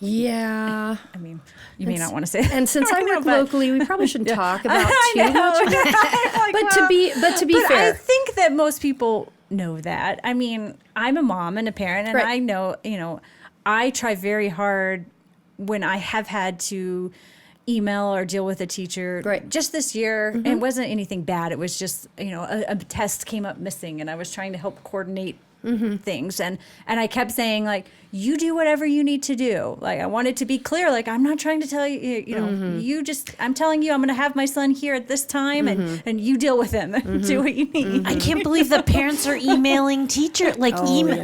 Yeah. I mean, you may not want to say that. And since I work locally, we probably shouldn't talk about I too know. much. But to be fair, I think that most people know that. I mean, I'm a mom and a parent, and Right. I know, I try very hard when I have had to email or deal with a teacher. Right. Just this year, and it wasn't anything bad. It was just, a test came up missing, and I was trying to help coordinate things. And I kept saying, like, you do whatever you need to do. Like, I wanted to be clear. Like, I'm not trying to tell you, I'm telling you, I'm going to have my son here at this time, and you deal with him and do what you need. I can't believe that parents are emailing teachers. Like,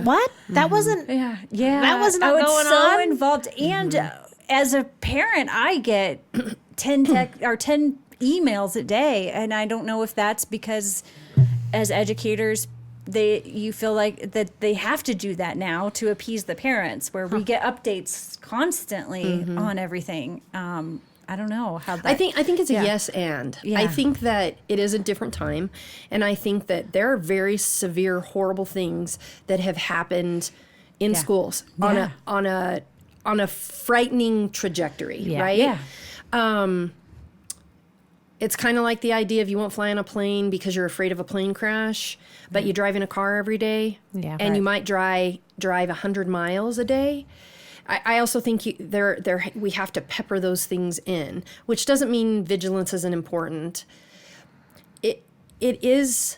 what? That wasn't. Yeah. That was not I was going so on. involved. And as a parent, I get 10 emails a day, and I don't know if that's because as educators, you feel like that they have to do that now to appease the parents, where we get updates constantly on everything. I don't know how that. I think it's a yes and. Yeah. I think that it is a different time, and I think that there are very severe, horrible things that have happened in schools on a frightening trajectory, right? Yeah. It's kind of like the idea of you won't fly on a plane because you're afraid of a plane crash, but you drive in a car every day, and you might drive 100 miles a day. I also think we have to pepper those things in, which doesn't mean vigilance isn't important. It is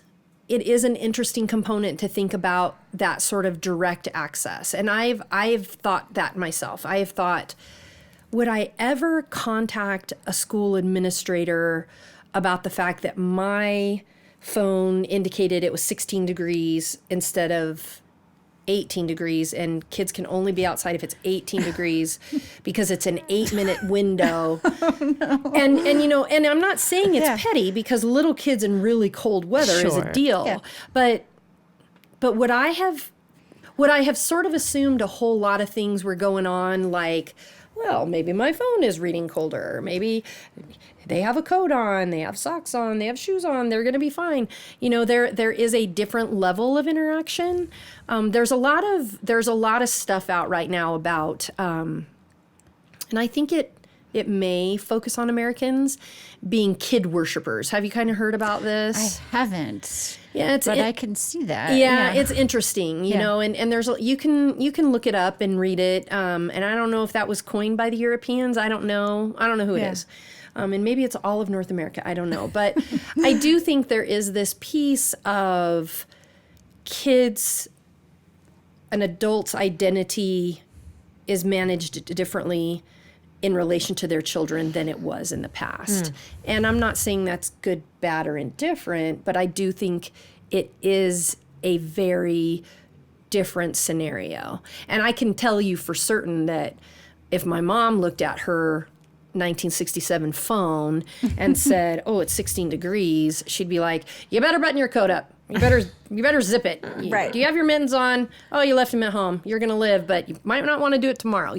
an interesting component to think about that sort of direct access, and I've thought that myself. I have thought, would I ever contact a school administrator about the fact that my phone indicated it was 16 degrees instead of 18 degrees and kids can only be outside if it's 18 degrees because it's an 8-minute window. And I'm not saying it's petty, because little kids in really cold weather is a deal. Yeah. But what I have sort of assumed a whole lot of things were going on, like, well, maybe my phone is reading colder. Maybe they have a coat on, they have socks on, they have shoes on, they're going to be fine. There is a different level of interaction. There's a lot of stuff out right now about, and I think it may focus on Americans being kid worshipers. Have you kind of heard about this? I haven't. Yeah, but I can see that. Yeah, it's interesting, you know, and there's you can look it up and read it. And I don't know if that was coined by the Europeans. I don't know who it is. And maybe it's all of North America. I don't know. But I do think there is this piece of kids, an adult's identity is managed differently in relation to their children than it was in the past. And I'm not saying that's good, bad, or indifferent, but I do think it is a very different scenario. And I can tell you for certain that if my mom looked at her 1967 phone and said, "Oh, it's 16 degrees," she'd be like, "You better button your coat up. You better zip it. Right. Do you have your mittens on? Oh, you left them at home. You're going to live, but you might not want to do it tomorrow,"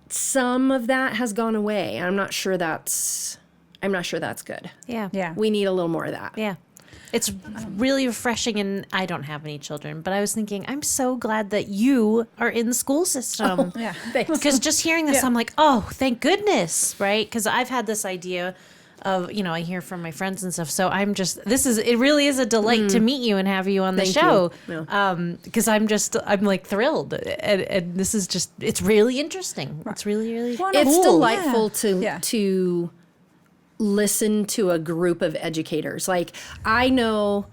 Some of that has gone away. I'm not sure that's good. Yeah. We need a little more of that. Yeah. It's really refreshing, and I don't have any children, but I was thinking, I'm so glad that you are in the school system. Oh, yeah. Thanks. Because just hearing this, I'm like, oh, thank goodness, right? Because I've had this idea of, I hear from my friends and stuff. So I'm just, it really is a delight to meet you and have you on the show. Because I'm like thrilled. And this is just, it's really interesting. It's really, really cool. It's delightful to listen to a group of educators. Like, I know,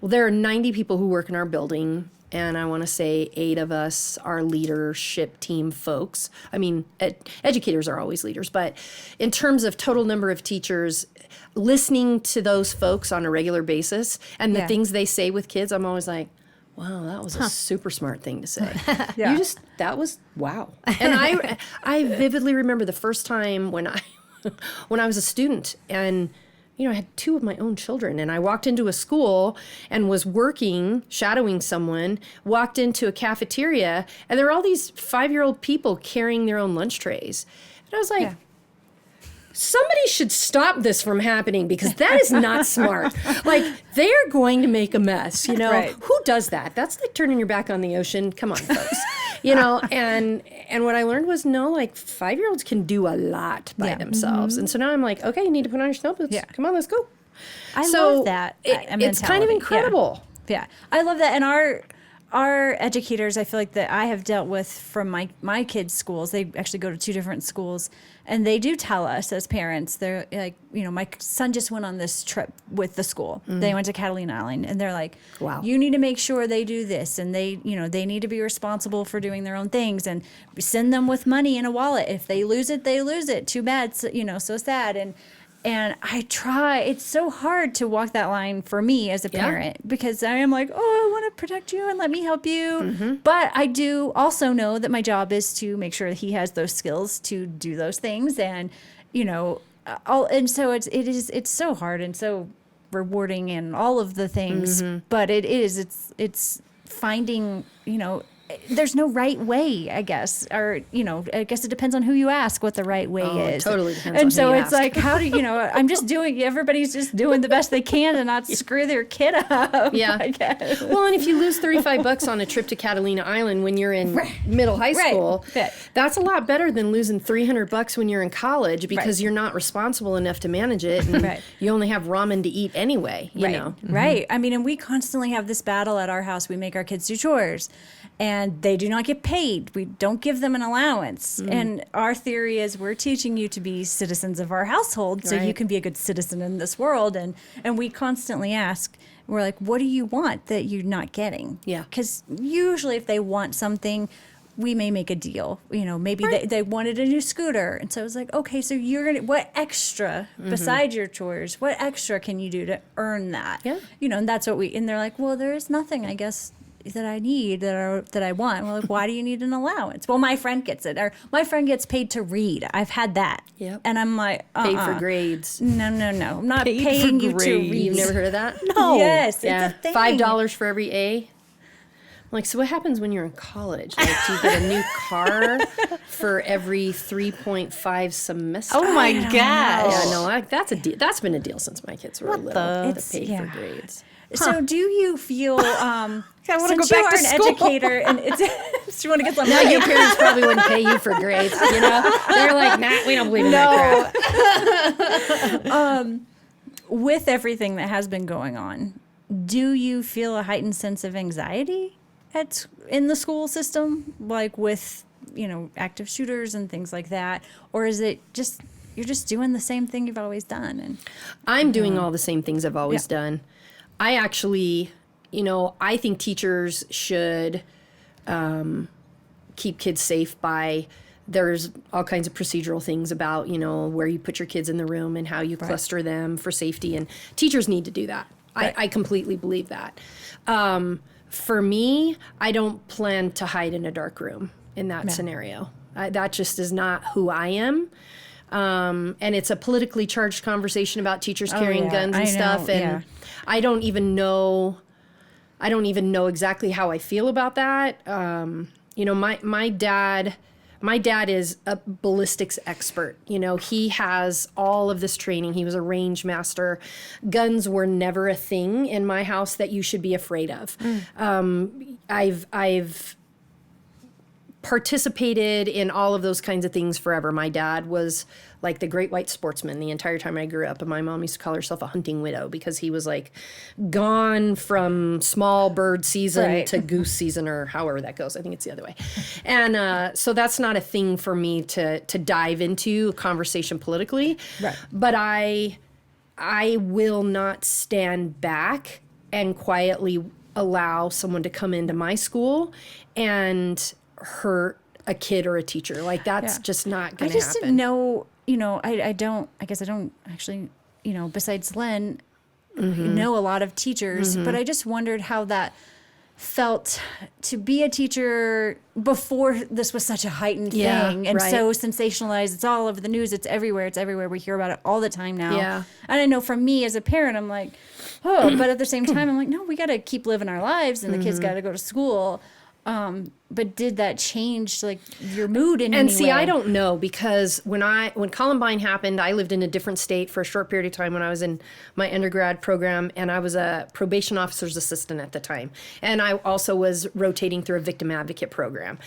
there are 90 people who work in our building, and I want to say 8 of us are leadership team folks. I mean, educators are always leaders, but in terms of total number of teachers, listening to those folks on a regular basis and the things they say with kids, I'm always like, wow, that was a super smart thing to say. That was wow. And I vividly remember the first time when I was a student, and I had 2 of my own children, and I walked into a school and was shadowing someone, walked into a cafeteria, and there were all these 5-year-old people carrying their own lunch trays. And I was like, somebody should stop this from happening, because that is not smart. Like, they're going to make a mess, Right. Who does that? That's like turning your back on the ocean. Come on, folks. And what I learned was, no, like, 5-year-olds can do a lot by themselves. And so now I'm like, okay, you need to put on your snow boots. Yeah. Come on, let's go. I love that. It's kind of incredible. Yeah. I love that. And our educators, I feel like that I have dealt with from my kids' schools, they actually go to 2 different schools, and they do tell us as parents, they're like, my son just went on this trip with the school. They went to Catalina Island, and they're like, wow, you need to make sure they do this, and they need to be responsible for doing their own things, and send them with money in a wallet. If they lose it, they lose it. Too bad. So, so sad. And I try, it's so hard to walk that line for me as a parent, because I am like, oh, I want to protect you and let me help you. But I do also know that my job is to make sure that he has those skills to do those things. And, and so it's so hard and so rewarding and all of the things, but it's finding, there's no right way, I guess, or I guess it depends on who you ask what the right way is. It totally depends. And so on who you it's ask. like, how do I'm just doing? Everybody's just doing the best they can to not screw their kid up. Yeah. I guess. Well, and if you lose $35 on a trip to Catalina Island when you're in middle high school, that's a lot better than losing $300 when you're in college, because you're not responsible enough to manage it, and you only have ramen to eat anyway. You know. Right. I mean, and we constantly have this battle at our house. We make our kids do chores, and they do not get paid. We don't give them an allowance. And our theory is, we're teaching you to be citizens of our household so you can be a good citizen in this world. And we constantly ask, we're like, what do you want that you're not getting? Yeah. Because usually if they want something, we may make a deal. Maybe they wanted a new scooter. And so it's like, okay, so what extra besides your chores, what extra can you do to earn that? Yeah. And that's what and they're like, well, there is nothing, I guess. I need that I want. Well, like, why do you need an allowance? Well, my friend gets it, or my friend gets paid to read. I've had that. Yep. And I'm like, Paid for grades. No. I'm not paying you to read. You've never heard of that? No. Yes, Yeah. it's a thing. $5 for every A. I'm like, so what happens when you're in college? Like, do you get a new car for every 3.5 semester? Oh my gosh. Yeah, no, that's a deal. That's been a deal since my kids were little. To pay for grades. So do you feel, I want to since go you back are to an school. educator, and it's, you want to get some Now your parents probably wouldn't pay you for grades, you know? They're like, nah, we don't believe in that crap. with everything that has been going on, do you feel a heightened sense of anxiety in the school system, like with, active shooters and things like that? Or is it just, you're just doing the same thing you've always done? And I'm doing all the same things I've always done. I actually, I think teachers should keep kids safe by, there's all kinds of procedural things about, where you put your kids in the room and how you cluster them for safety. And teachers need to do that. Right. I completely believe that. For me, I don't plan to hide in a dark room in that scenario. That just is not who I am. And it's a politically charged conversation about teachers carrying guns and stuff. And I don't even know exactly how I feel about that. My dad is a ballistics expert. He has all of this training. He was a range master. Guns were never a thing in my house that you should be afraid of. I've participated in all of those kinds of things forever. My dad was like the great white sportsman the entire time I grew up, and my mom used to call herself a hunting widow because he was like gone from small bird season to goose season, or however that goes. I think it's the other way. And so that's not a thing for me to dive into a conversation politically. Right. But I will not stand back and quietly allow someone to come into my school and hurt a kid or a teacher. Like, that's just not going to happen. I just didn't know, I guess I don't actually, besides Len, know a lot of teachers, but I just wondered how that felt to be a teacher before this was such a heightened thing and so sensationalized. It's all over the news. It's everywhere. We hear about it all the time now. Yeah. And I know from me as a parent, I'm like, oh, but at the same time, I'm like, no, we got to keep living our lives, and the kids got to go to school. But did that change like your mood in any way? And see, I don't know, because when Columbine happened, I lived in a different state for a short period of time when I was in my undergrad program, and I was a probation officer's assistant at the time. And I also was rotating through a victim advocate program.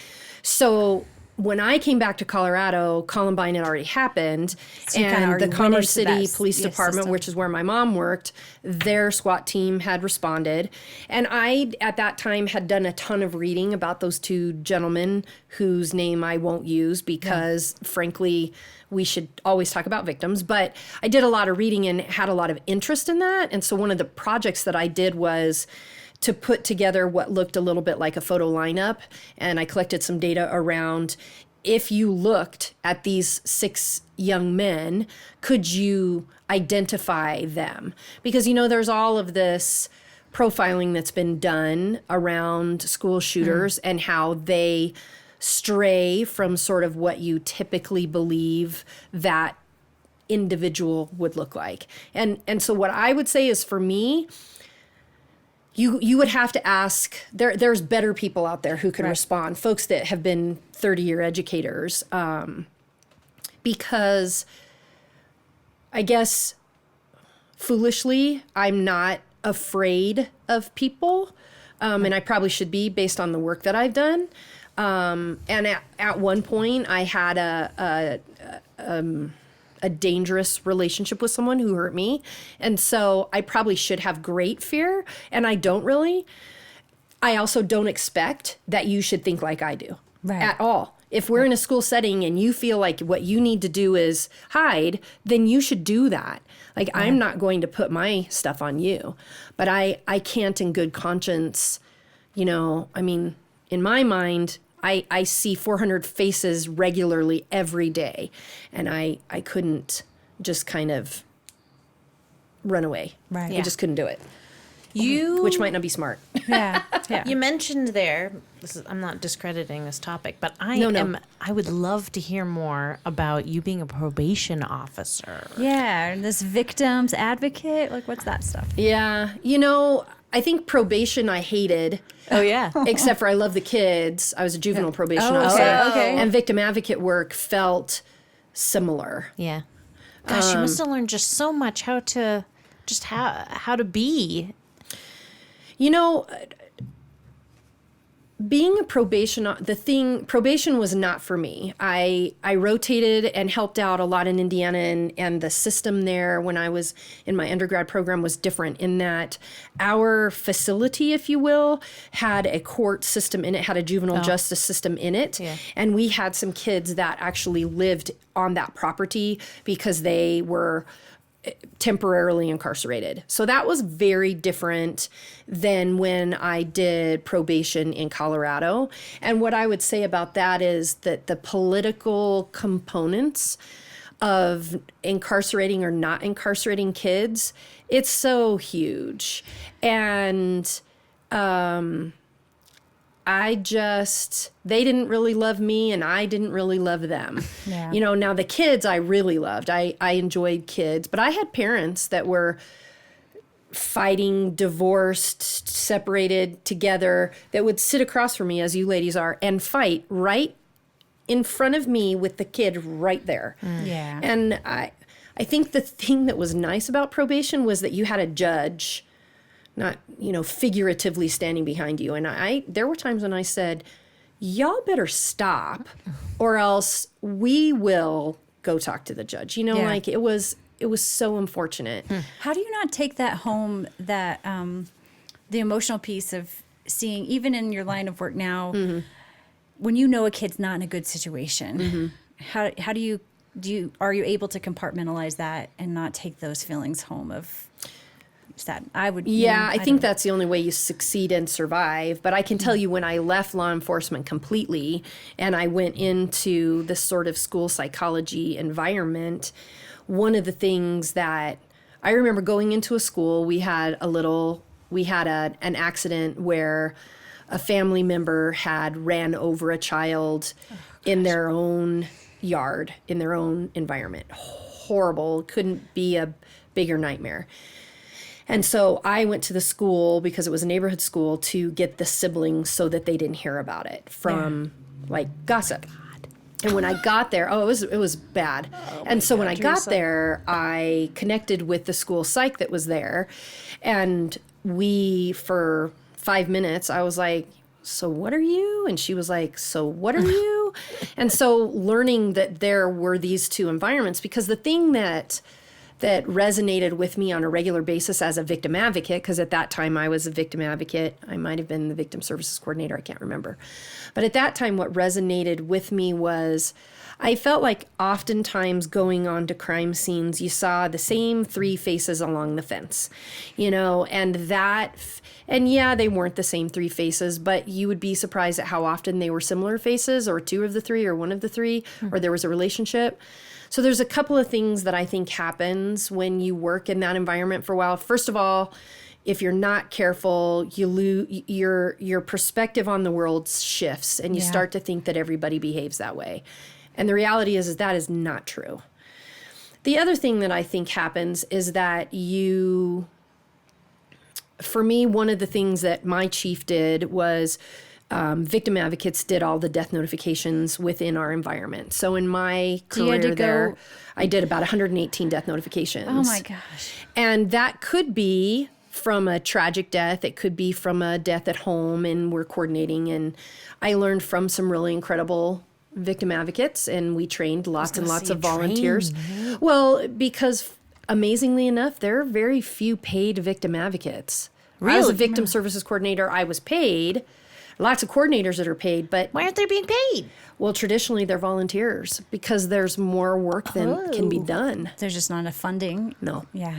So when I came back to Colorado, Columbine had already happened, and the Commerce City Police Department, which is where my mom worked, their SWAT team had responded. And I, at that time, had done a ton of reading about those two gentlemen whose name I won't use because, frankly, we should always talk about victims. But I did a lot of reading and had a lot of interest in that. And so one of the projects that I did was to put together what looked a little bit like a photo lineup. And I collected some data around, if you looked at these 6 young men, could you identify them? Because, there's all of this profiling that's been done around school shooters and how they stray from sort of what you typically believe that individual would look like. And so what I would say is, for me, you would have to ask, there's better people out there who can respond, folks that have been 30-year educators, because I guess foolishly, I'm not afraid of people, and I probably should be based on the work that I've done. And at one point, I had a dangerous relationship with someone who hurt me. And so I probably should have great fear, and I don't really. I also don't expect that you should think like I do at all. If we're in a school setting and you feel like what you need to do is hide, then you should do that. Like, I'm not going to put my stuff on you, but I can't in good conscience, in my mind, I see 400 faces regularly every day, and I couldn't just kind of run away. I just couldn't do it. which might not be smart. Yeah. Yeah. You mentioned there, I'm not discrediting this topic, but I would love to hear more about you being a probation officer. Yeah. And this victim's advocate, like what's that stuff? Yeah. I think probation I hated. Oh, yeah. Except for I love the kids. I was a juvenile probation officer. Okay. And victim advocate work felt similar. Yeah. Gosh, you must have learned just so much how to be. Being a probation was not for me. I rotated and helped out a lot in Indiana, and the system there when I was in my undergrad program was different in that our facility, if you will, had a court system in it, had a juvenile justice system in it. Yeah. And we had some kids that actually lived on that property because they were temporarily incarcerated. So that was very different than when I did probation in Colorado. And what I would say about that is that the political components of incarcerating or not incarcerating kids, it's so huge. And they didn't really love me and I didn't really love them. Yeah. Now the kids I really loved. I enjoyed kids, but I had parents that were fighting, divorced, separated, together, that would sit across from me, as you ladies are, and fight right in front of me with the kid right there. Yeah. And I think the thing that was nice about probation was that you had a judge not, figuratively standing behind you. And there were times when I said, y'all better stop or else we will go talk to the judge. Like it was so unfortunate. How do you not take that home, that the emotional piece of seeing, even in your line of work now, when a kid's not in a good situation, how do you are you able to compartmentalize that and not take those feelings home of that? I think that's the only way you succeed and survive. But I can tell you, when I left law enforcement completely and I went into this sort of school psychology environment, one of the things that I remember going into a school, we had an accident where a family member had ran over a child in their own yard, in their own environment. Horrible. Couldn't be a bigger nightmare. And so I went to the school, because it was a neighborhood school, to get the siblings so that they didn't hear about it from gossip. And when I got there, it was bad. And so when I got there, I connected with the school psych that was there. And for 5 minutes, I was like, so what are you? And she was like, so what are you? And so learning that there were these two environments, because the thing that resonated with me on a regular basis as a victim advocate, because at that time I was a victim advocate. I might have been the victim services coordinator. I can't remember. But at that time, what resonated with me was I felt like oftentimes going on to crime scenes, you saw the same three faces along the fence, and they weren't the same three faces, but you would be surprised at how often they were similar faces, or two of the three, or one of the three, or there was a relationship. So there's a couple of things that I think happens when you work in that environment for a while. First of all, if you're not careful, you lose your perspective on the world shifts, and you start to think that everybody behaves that way. And the reality is that is not true. The other thing that I think happens is that for me, one of the things that my chief did was victim advocates did all the death notifications within our environment. So in my career there, I did about 118 death notifications. Oh my gosh. And that could be from a tragic death. It could be from a death at home, and we're coordinating. And I learned from some really incredible victim advocates, and we trained lots and lots of volunteers. Well, because amazingly enough, there are very few paid victim advocates. Really? I was a victim services coordinator. I was paid. Lots of coordinators that are paid, but why aren't they being paid? Well, traditionally they're volunteers because there's more work than can be done. There's just not enough funding. No. Yeah.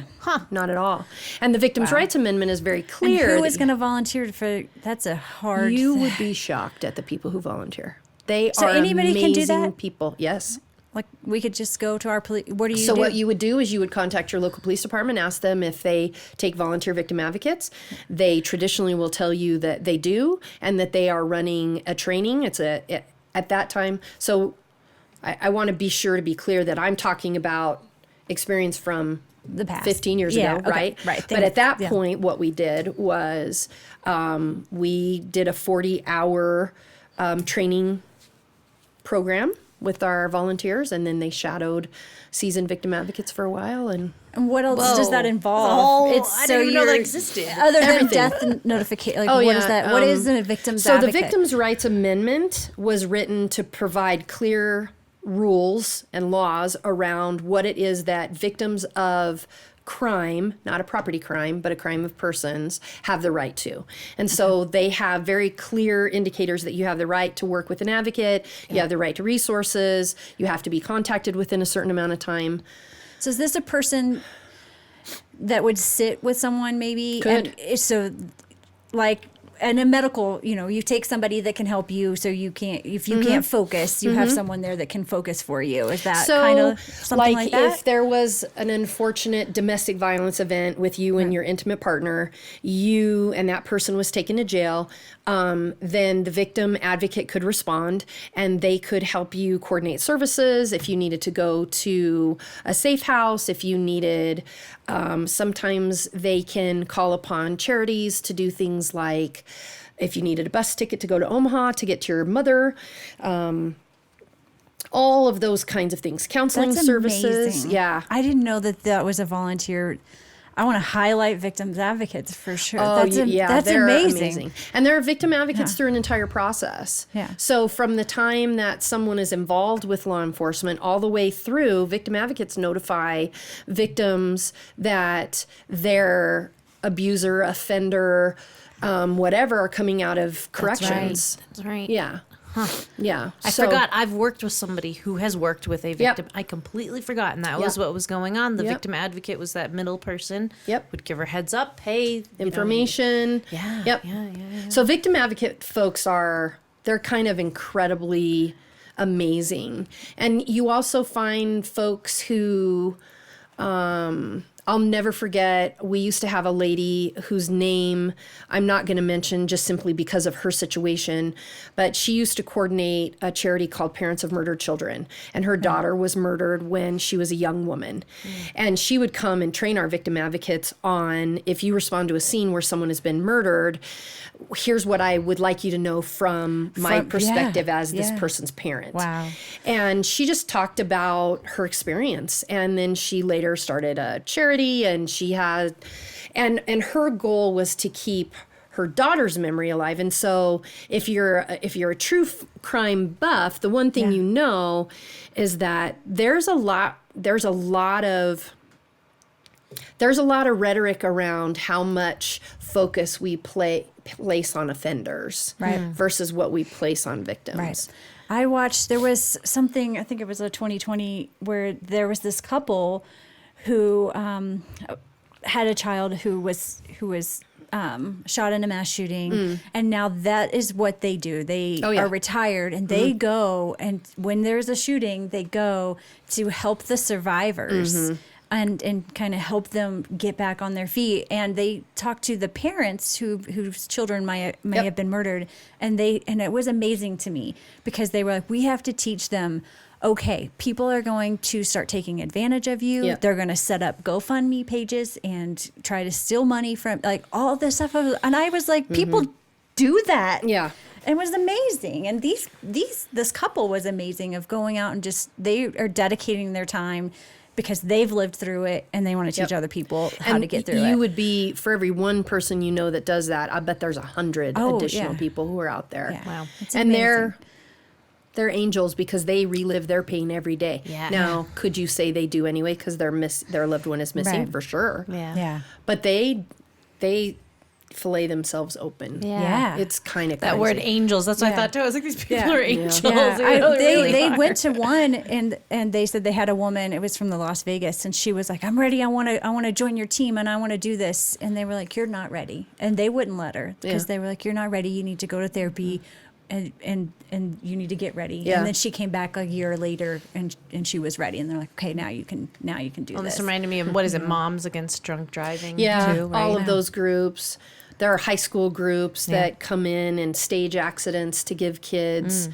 Not at all. And the Victims' Rights Amendment is very clear. And who is going to volunteer for? That's a hard. You would be shocked at the people who volunteer. They so are anybody amazing can do that? People. Yes. Like we could just go to our police. What do you So do? what you would do is you would contact your local police department, ask them if they take volunteer victim advocates. They traditionally will tell you that they do and that they are running a training. At that time. So I want to be sure to be clear that I'm talking about experience from the past 15 years Yeah, ago, okay, right? Right. But at that point, what we did was we did a 40-hour training program with our volunteers, and then they shadowed seasoned victim advocates for a while. And what else does that involve? I didn't even know that existed. Other than Everything. death notification, like what is that? What is a victim's So advocate? the Victims' Rights Amendment was written to provide clear rules and laws around what it is that victims of crime, not a property crime, but a crime of persons, have the right to. And so they have very clear indicators that you have the right to work with an advocate, you have the right to resources, you have to be contacted within a certain amount of time. So is this a person that would sit with someone maybe? Could. And so like in a medical, you take somebody that can help you so you can't, if you can't focus, you have someone there that can focus for you. Is that kind of something like that? If there was an unfortunate domestic violence event with you and your intimate partner, you and that person was taken to jail, then the victim advocate could respond and they could help you coordinate services if you needed to go to a safe house, if you needed, sometimes they can call upon charities to do things like if you needed a bus ticket to go to Omaha to get to your mother, all of those kinds of things. Counseling That's services. amazing. Yeah. I didn't know that was a volunteer. I want to highlight victims advocates for sure. Oh, That's they're amazing. And there are victim advocates through an entire process. Yeah. So from the time that someone is involved with law enforcement all the way through, victim advocates notify victims that their abuser, offender, whatever are coming out of corrections. That's right. Yeah. Yeah. I forgot. I've worked with somebody who has worked with a victim. I completely forgot, and that was what was going on. The victim advocate was that middle person. Would give her heads up. Hey, information. Yeah. So victim advocate folks they're kind of incredibly amazing. And you also find folks who, I'll never forget, we used to have a lady whose name I'm not going to mention just simply because of her situation, but she used to coordinate a charity called Parents of Murdered Children, and her daughter was murdered when she was a young woman. And she would come and train our victim advocates on, if you respond to a scene where someone has been murdered, here's what I would like you to know from my perspective as this person's parent. Wow. And she just talked about her experience. And then she later started a charity, and she had, and her goal was to keep her daughter's memory alive. And so if you're a true crime buff, the one thing you know is that there's a lot of rhetoric around how much focus we place on offenders versus what we place on victims. Right. I watched, there was something, I think it was a 2020, where there was this couple who had a child who was shot in a mass shooting, and now that is what they do. They are retired, and they go, and when there's a shooting, they go to help the survivors. And kind of help them get back on their feet. And they talk to the parents whose children may have been murdered. And it was amazing to me, because they were like, we have to teach them, okay, people are going to start taking advantage of you. Yep. They're going to set up GoFundMe pages and try to steal money from, like, all this stuff. And I was like, people do that. Yeah. It was amazing. And this couple was amazing, of going out and just, they are dedicating their time because they've lived through it, and they want to teach other people how to get through it. You would be, for every one person you know that does that, I bet there's 100 additional people who are out there. Yeah. Wow. It's and amazing. they're angels, because they relive their pain every day. Yeah. Now, could you say they do anyway because their loved one is missing? Right. For sure. Yeah. But they fillet themselves open. Yeah. It's kind of That word angels. That's what I thought too. I was like, these people are angels. Yeah, They really they are. went to one, and they said they had a woman. It was from the Las Vegas, and she was like, "I'm ready. I want to join your team, and I want to do this." And they were like, "You're not ready," and they wouldn't let her, because they were like, "You're not ready. You need to go to therapy." and you need to get ready. Yeah. And then she came back a year later and she was ready. And they're like, okay, now you can do this. This reminded me of, what is it, Moms Against Drunk Driving? Yeah, too, right? all of those groups. There are high school groups that come in and stage accidents to give kids.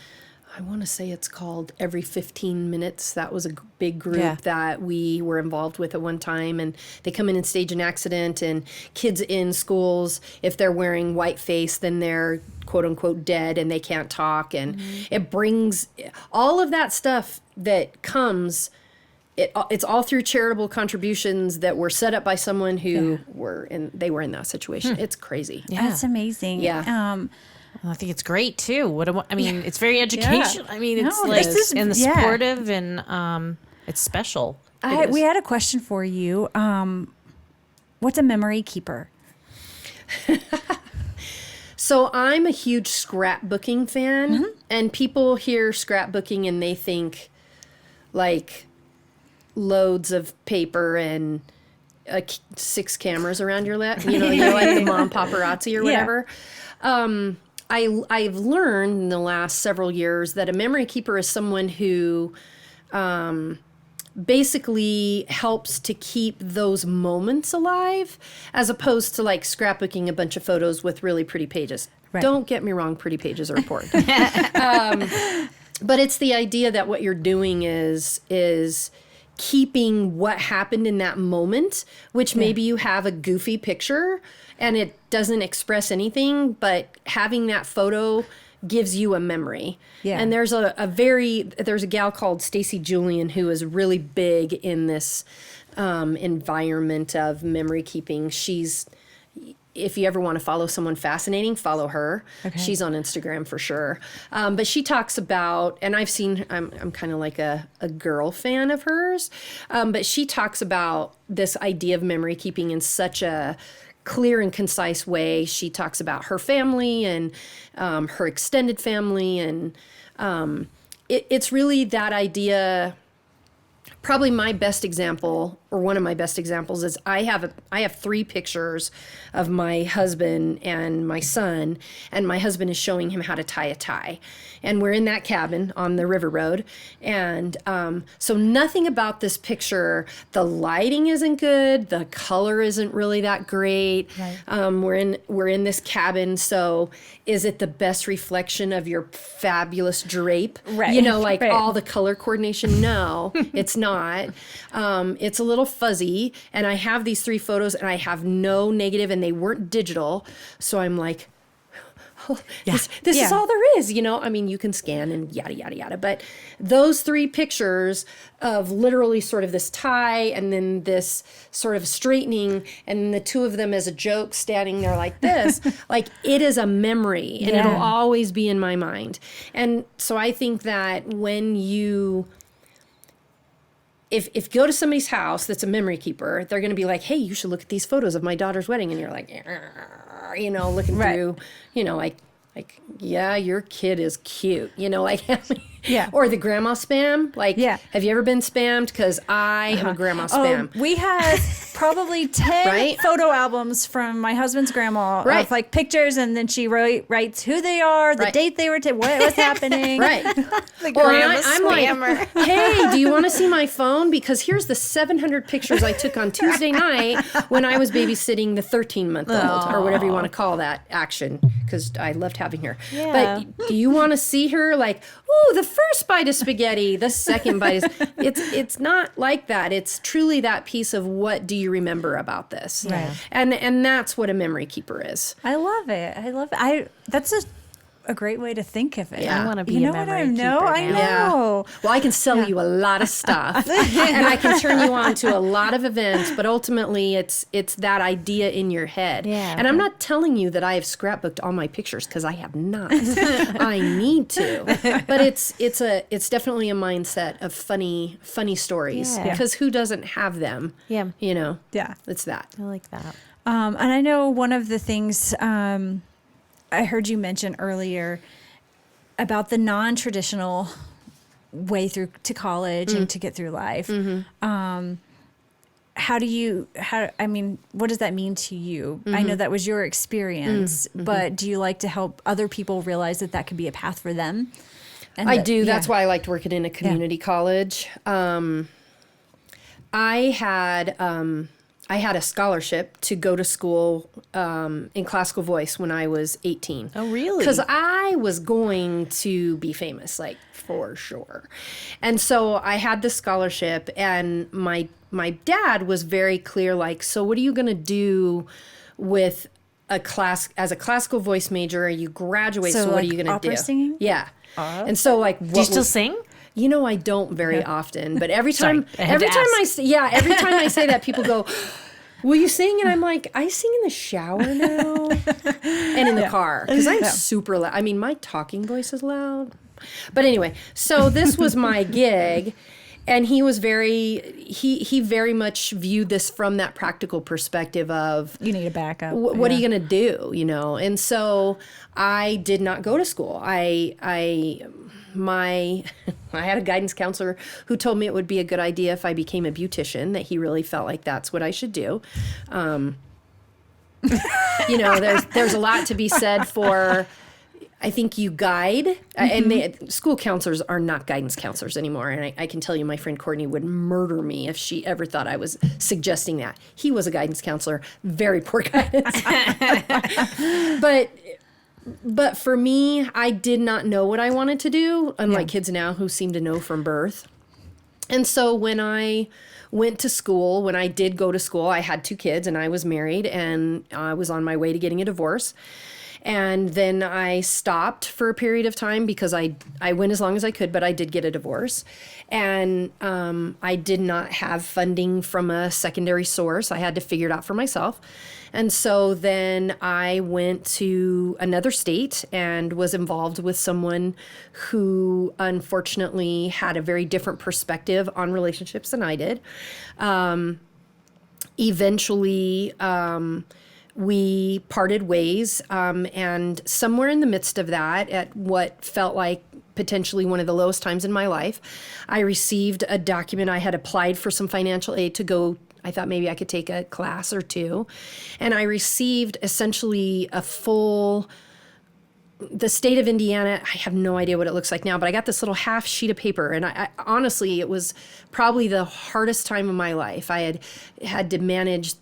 I want to say it's called Every 15 Minutes. That was a big group that we were involved with at one time. And they come in and stage an accident, and kids in schools, if they're wearing white face, then they're quote unquote dead and they can't talk. And it brings all of that stuff that comes. It's all through charitable contributions that were set up by someone who were in that situation. It's crazy. That's amazing. Yeah. I think it's great too. It's very educational. I mean, it's and supportive, and it's special. We had a question for you. What's a memory keeper? So I'm a huge scrapbooking fan, and people hear scrapbooking and they think like loads of paper and 6 cameras around your lap. You're like the mom paparazzi or whatever. I've learned in the last several years that a memory keeper is someone who basically helps to keep those moments alive, as opposed to like scrapbooking a bunch of photos with really pretty pages. Right. Don't get me wrong, pretty pages are important. But it's the idea that what you're doing is keeping what happened in that moment, which maybe you have a goofy picture and it doesn't express anything, but having that photo gives you a memory. Yeah. And there's a gal called Stacy Julian who is really big in this environment of memory keeping. If you ever want to follow someone fascinating, follow her. Okay. She's on Instagram for sure. But she talks about, and I've seen, I'm kind of like a girl fan of hers, but she talks about this idea of memory keeping in such a clear and concise way. She talks about her family and her extended family, and it's really that idea. Probably my best example, or one of my best examples, is I have 3 pictures of my husband and my son, and my husband is showing him how to tie a tie. And we're in that cabin on the river road. And so nothing about this picture, the lighting isn't good, the color isn't really that great. Right. We're in this cabin, so is it the best reflection of your fabulous drape? Right. All the color coordination? No, it's not. It's a little fuzzy, and I have these 3 photos and I have no negative, and they weren't digital. So I'm like, this is all there is, you can scan and yada, yada, yada. But those 3 pictures of literally sort of this tie and then this sort of straightening, and the 2 of them as a joke standing there like this, like it is a memory, and it'll always be in my mind. And so I think that when you... If you go to somebody's house that's a memory keeper, they're going to be like, hey, you should look at these photos of my daughter's wedding. And you're like, looking through, like, yeah, your kid is cute, or the grandma spam. Have you ever been spammed? Because I am a grandma spam. We had probably 10 photo albums from my husband's grandma of like pictures, and then she writes who they are, the date they were, what was happening. The grandma spammer. Like, hey, do you want to see my phone? Because here's the 700 pictures I took on Tuesday night when I was babysitting the 13-month-old, or whatever you want to call that action, because I loved having her. Yeah. But do you want to see her like, ooh, the first bite of spaghetti, the second bite is... It's not like that. It's truly that piece of what do you remember about this? Right. And that's what a memory keeper is. I love it. That's a great way to think of it. Yeah. I want to be a memory keeper. I know. Yeah. Well, I can sell you a lot of stuff, and I can turn you on to a lot of events, but ultimately it's that idea in your head. Yeah. And I'm not telling you that I have scrapbooked all my pictures, because I have not. I need to. But it's definitely a mindset of funny stories, because who doesn't have them? Yeah. Yeah. It's that. I like that. And I know one of the things I heard you mention earlier about the non-traditional way through to college and to get through life. what does that mean to you? I know that was your experience, but do you like to help other people realize that that could be a path for them? And I do. That's why I liked working in a community college. I had a scholarship to go to school in classical voice when I was 18. Oh, really? Because I was going to be famous, like, for sure. And so I had this scholarship, and my dad was very clear, like, so what are you going to do with as a classical voice major? You graduate, so what are you going to do? Opera singing? Yeah. And so, like, Do you still sing? You know, I don't very often, but every time I say that, people go, will you sing? And I'm like, I sing in the shower now and in the car, because I'm super loud. I mean, my talking voice is loud. But anyway, so this was my gig, and he was he very much viewed this from that practical perspective of, you need a backup. What are you going to do, you know? And so I did not go to school. I had a guidance counselor who told me it would be a good idea if I became a beautician, that he really felt like that's what I should do. You know, there's a lot to be said for, I think you guide, and school counselors are not guidance counselors anymore. And I can tell you, my friend Courtney would murder me if she ever thought I was suggesting that. He was a guidance counselor, very poor guidance. But for me, I did not know what I wanted to do, unlike kids now who seem to know from birth. And so when I went to school, when I did go to school, I had 2 kids and I was married, and I was on my way to getting a divorce. And then I stopped for a period of time because I went as long as I could, but I did get a divorce. And I did not have funding from a secondary source. I had to figure it out for myself. And so then I went to another state and was involved with someone who unfortunately had a very different perspective on relationships than I did. Eventually, we parted ways, and somewhere in the midst of that, at what felt like potentially one of the lowest times in my life, I received a document. I had applied for some financial aid to go. I thought maybe I could take a class or 2, and I received essentially the state of Indiana. I have no idea what it looks like now, but I got this little half sheet of paper, and I honestly, it was probably the hardest time of my life. I had to manage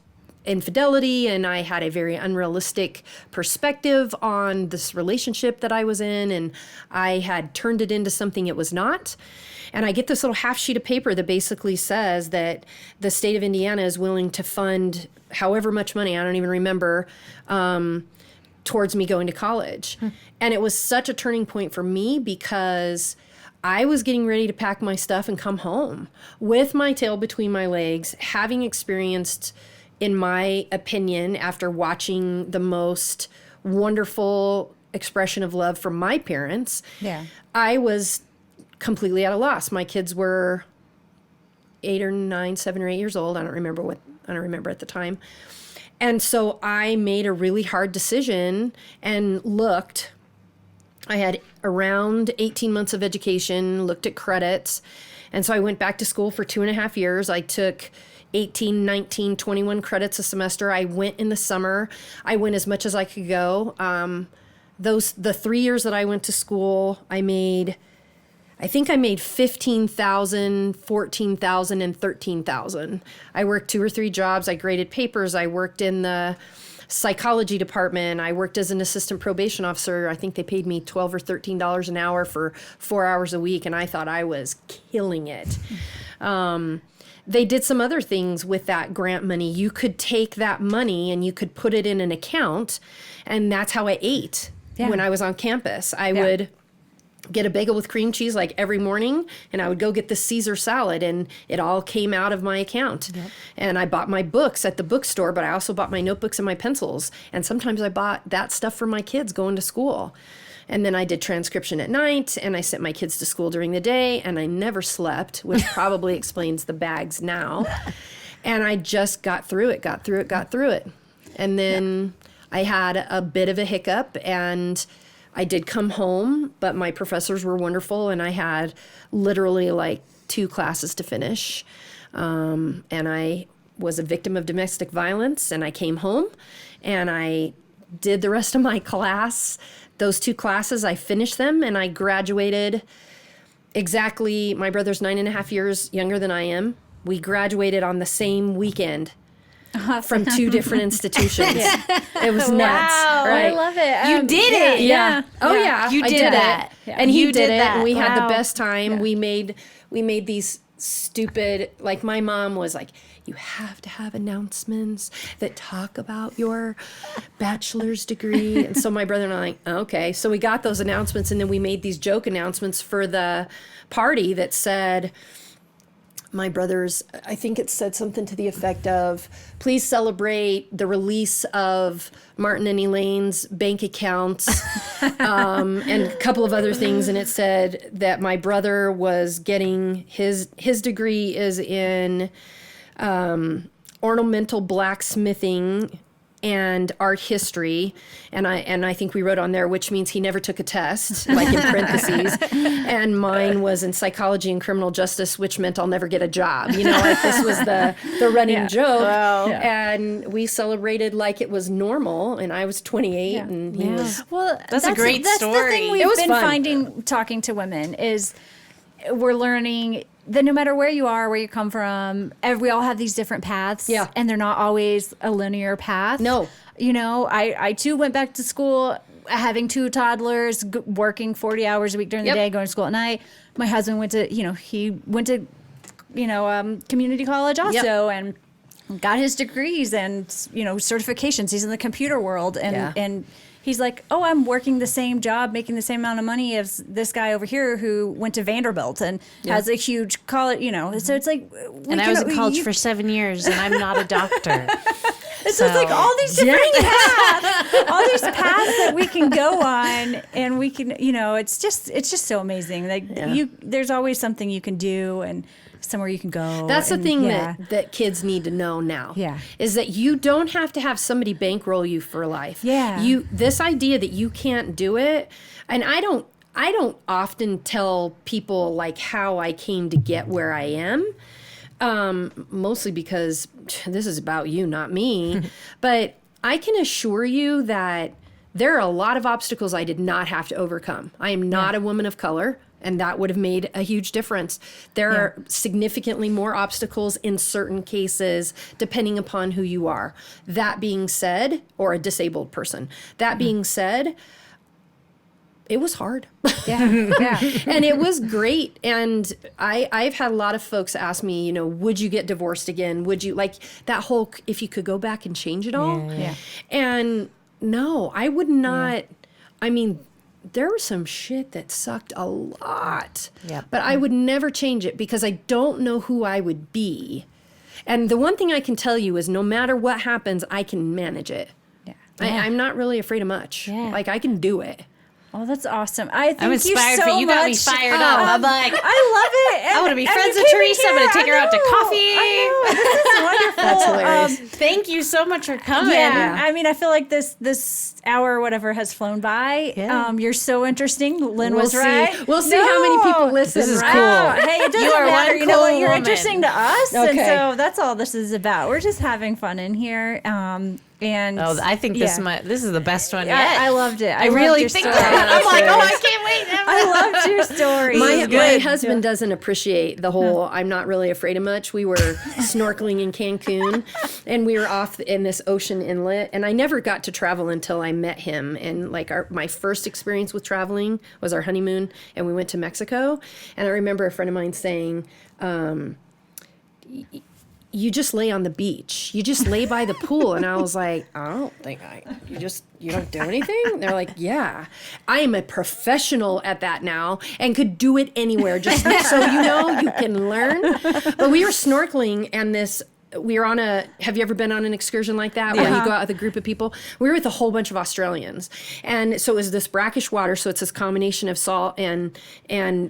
infidelity, and I had a very unrealistic perspective on this relationship that I was in, and I had turned it into something it was not. And I get this little half sheet of paper that basically says that the state of Indiana is willing to fund however much money, I don't even remember, towards me going to college. And it was such a turning point for me, because I was getting ready to pack my stuff and come home with my tail between my legs, having experienced, in my opinion, after watching the most wonderful expression of love from my parents, I was completely at a loss. My kids were 8 or 9, 7 or 8 years old. I don't remember at the time. And so I made a really hard decision and looked. I had around 18 months of education, looked at credits. And so I went back to school for 2.5 years. I took 18, 19, 21 credits a semester. I went in the summer. I went as much as I could go. The 3 years that I went to school, I think I made $15,000, $14,000, and $13,000. I worked 2 or 3 jobs. I graded papers. I worked in the psychology department. I worked as an assistant probation officer. I think they paid me $12 or $13 an hour for 4 hours a week, and I thought I was killing it. They did some other things with that grant money. You could take that money and you could put it in an account, and that's how I ate when I was on campus. I would get a bagel with cream cheese like every morning, and I would go get the Caesar salad, and it all came out of my account. And I bought my books at the bookstore, but I also bought my notebooks and my pencils. And sometimes I bought that stuff for my kids going to school. And then I did transcription at night, and I sent my kids to school during the day, and I never slept, which probably explains the bags now. And I just got through it. And then I had a bit of a hiccup, and I did come home, but my professors were wonderful, and I had literally like 2 classes to finish. And I was a victim of domestic violence, and I came home and I did the rest of my class. Those 2 classes, I finished them, and I graduated exactly. My brother's 9.5 years younger than I am. We graduated on the same weekend. From 2 different institutions. It was nuts. Wow, right? I love it. You did it. Yeah. Oh yeah. You I did that. It. And he did it. And we had Wow. the best time. Yeah. We made these stupid, like my mom was like, you have to have announcements that talk about your bachelor's degree. And so my brother and I like, okay. So we got those announcements, and then we made these joke announcements for the party that said, my brother's, I think it said something to the effect of, please celebrate the release of Martin and Elaine's bank accounts, and a couple of other things. And it said that my brother was getting his degree is in ornamental blacksmithing and art history, and I think we wrote on there, which means he never took a test, like in parentheses, and mine was in psychology and criminal justice, which meant I'll never get a job. You know, like this was the running joke. Wow. And we celebrated like it was normal, and I was 28 and he was. Well, that's a great story. That's the thing we've It was been fun. finding talking to women is we're learning that no matter where you are, where you come from, we all have these different paths. Yeah. And they're not always a linear path. No. You know, I too went back to school having 2 toddlers, working 40 hours a week during the day, going to school at night. My husband went to, he went to, community college also and got his degrees and, certifications. He's in the computer world and he's like, oh, I'm working the same job, making the same amount of money as this guy over here who went to Vanderbilt and has a huge college, So it's like... And I was in college for 7 years, and I'm not a doctor. So it's like all these different paths, all these paths that we can go on, and we can, it's just so amazing. Like there's always something you can do and somewhere you can go. That's the thing that kids need to know now. Yeah. Is that you don't have to have somebody bankroll you for life. Yeah. This idea that you can't do it, and I don't often tell people like how I came to get where I am. Mostly because this is about you, not me. But I can assure you that there are a lot of obstacles I did not have to overcome. I am not a woman of color, and that would have made a huge difference. There are significantly more obstacles in certain cases, depending upon who you are. That being said, or a disabled person. That being said, it was hard. And it was great. And I've had a lot of folks ask me, would you get divorced again? Would you like that whole, if you could go back and change it all? And no, I would not. I mean, there was some shit that sucked a lot. But I would never change it because I don't know who I would be. And the one thing I can tell you is no matter what happens, I can manage it. I'm not really afraid of much. Like I can do it. Oh, that's awesome. I'm inspired so you got me much. fired up. I'm like, I love it. I want to be friends with Theresa. I'm going to take her out to coffee. I know. This is wonderful. That's hilarious. Thank you so much for coming. I mean, I feel like this hour or whatever has flown by. You're so interesting. Lynn was right. We'll see how many people listen. This is right? cool. Hey, it doesn't You are matter. one You know what? cool You're woman. interesting to us, and Okay. so that's all this is about. We're just having fun in here. And I think this is the best one yet. I loved it. I really loved your think story. that. I'm like, I can't wait. I loved your story. My husband doesn't appreciate the whole I'm not really afraid of much. We were snorkeling in Cancun and we were off in this ocean inlet, and I never got to travel until I met him. And like my first experience with traveling was our honeymoon, and we went to Mexico. And I remember a friend of mine saying, you just lay on the beach. You just lay by the pool. And I was like, I don't think you don't do anything? They're like, yeah. I am a professional at that now and could do it anywhere. Just so you know, you can learn. But we were snorkeling and we were have you ever been on an excursion like that where you go out with a group of people? We were with a whole bunch of Australians. And so it was this brackish water. So it's this combination of salt and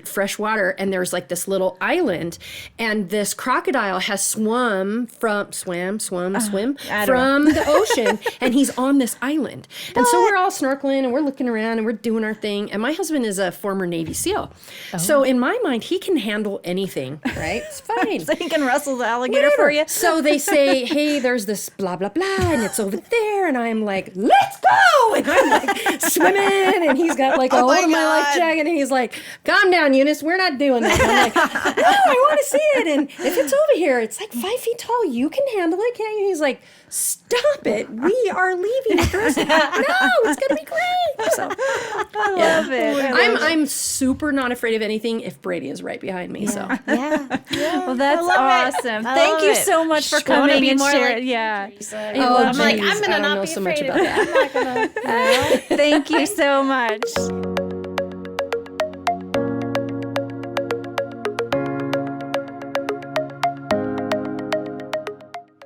fresh water. And there's like this little island. And this crocodile has swum from the ocean. And he's on this island. And so we're all snorkeling and we're looking around and we're doing our thing. And my husband is a former Navy SEAL. So in my mind, he can handle anything, right? It's fine. So he can wrestle the alligator for you. So So they say, hey, there's this blah, blah, blah, and it's over there. And I'm like, let's go. And I'm like swimming. And he's got like a hold of my life jacket. And he's like, calm down, Eunice. We're not doing that. And I'm like, no, I want to see it. And if it's over here, it's like 5 feet tall. You can handle it, can't you? He's like, stop it. We are leaving. Theresa. No, it's going to be great. So, I love it. I'm super not afraid of anything if Brady is right behind me. So Yeah. Well, that's awesome. Thank you so much for coming and sharing. Yeah. I'm like, I'm going to not be so much afraid about of that. it. I'm not going to. Thank you so much.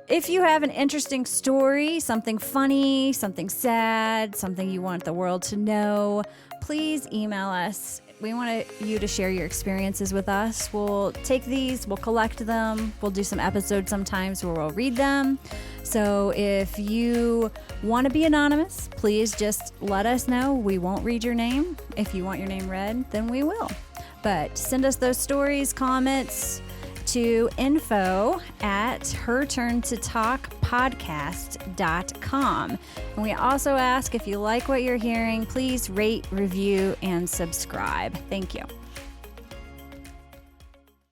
If you have an interesting story, something funny, something sad, something you want the world to know, please email us. We want you to share your experiences with us. We'll take these, we'll collect them, we'll do some episodes sometimes where we'll read them. So if you want to be anonymous, please just let us know. We won't read your name. If you want your name read, then we will. But send us those stories, comments, to info@herturntotalkpodcast.com. And we also ask, if you like what you're hearing, please rate, review, and subscribe. Thank you.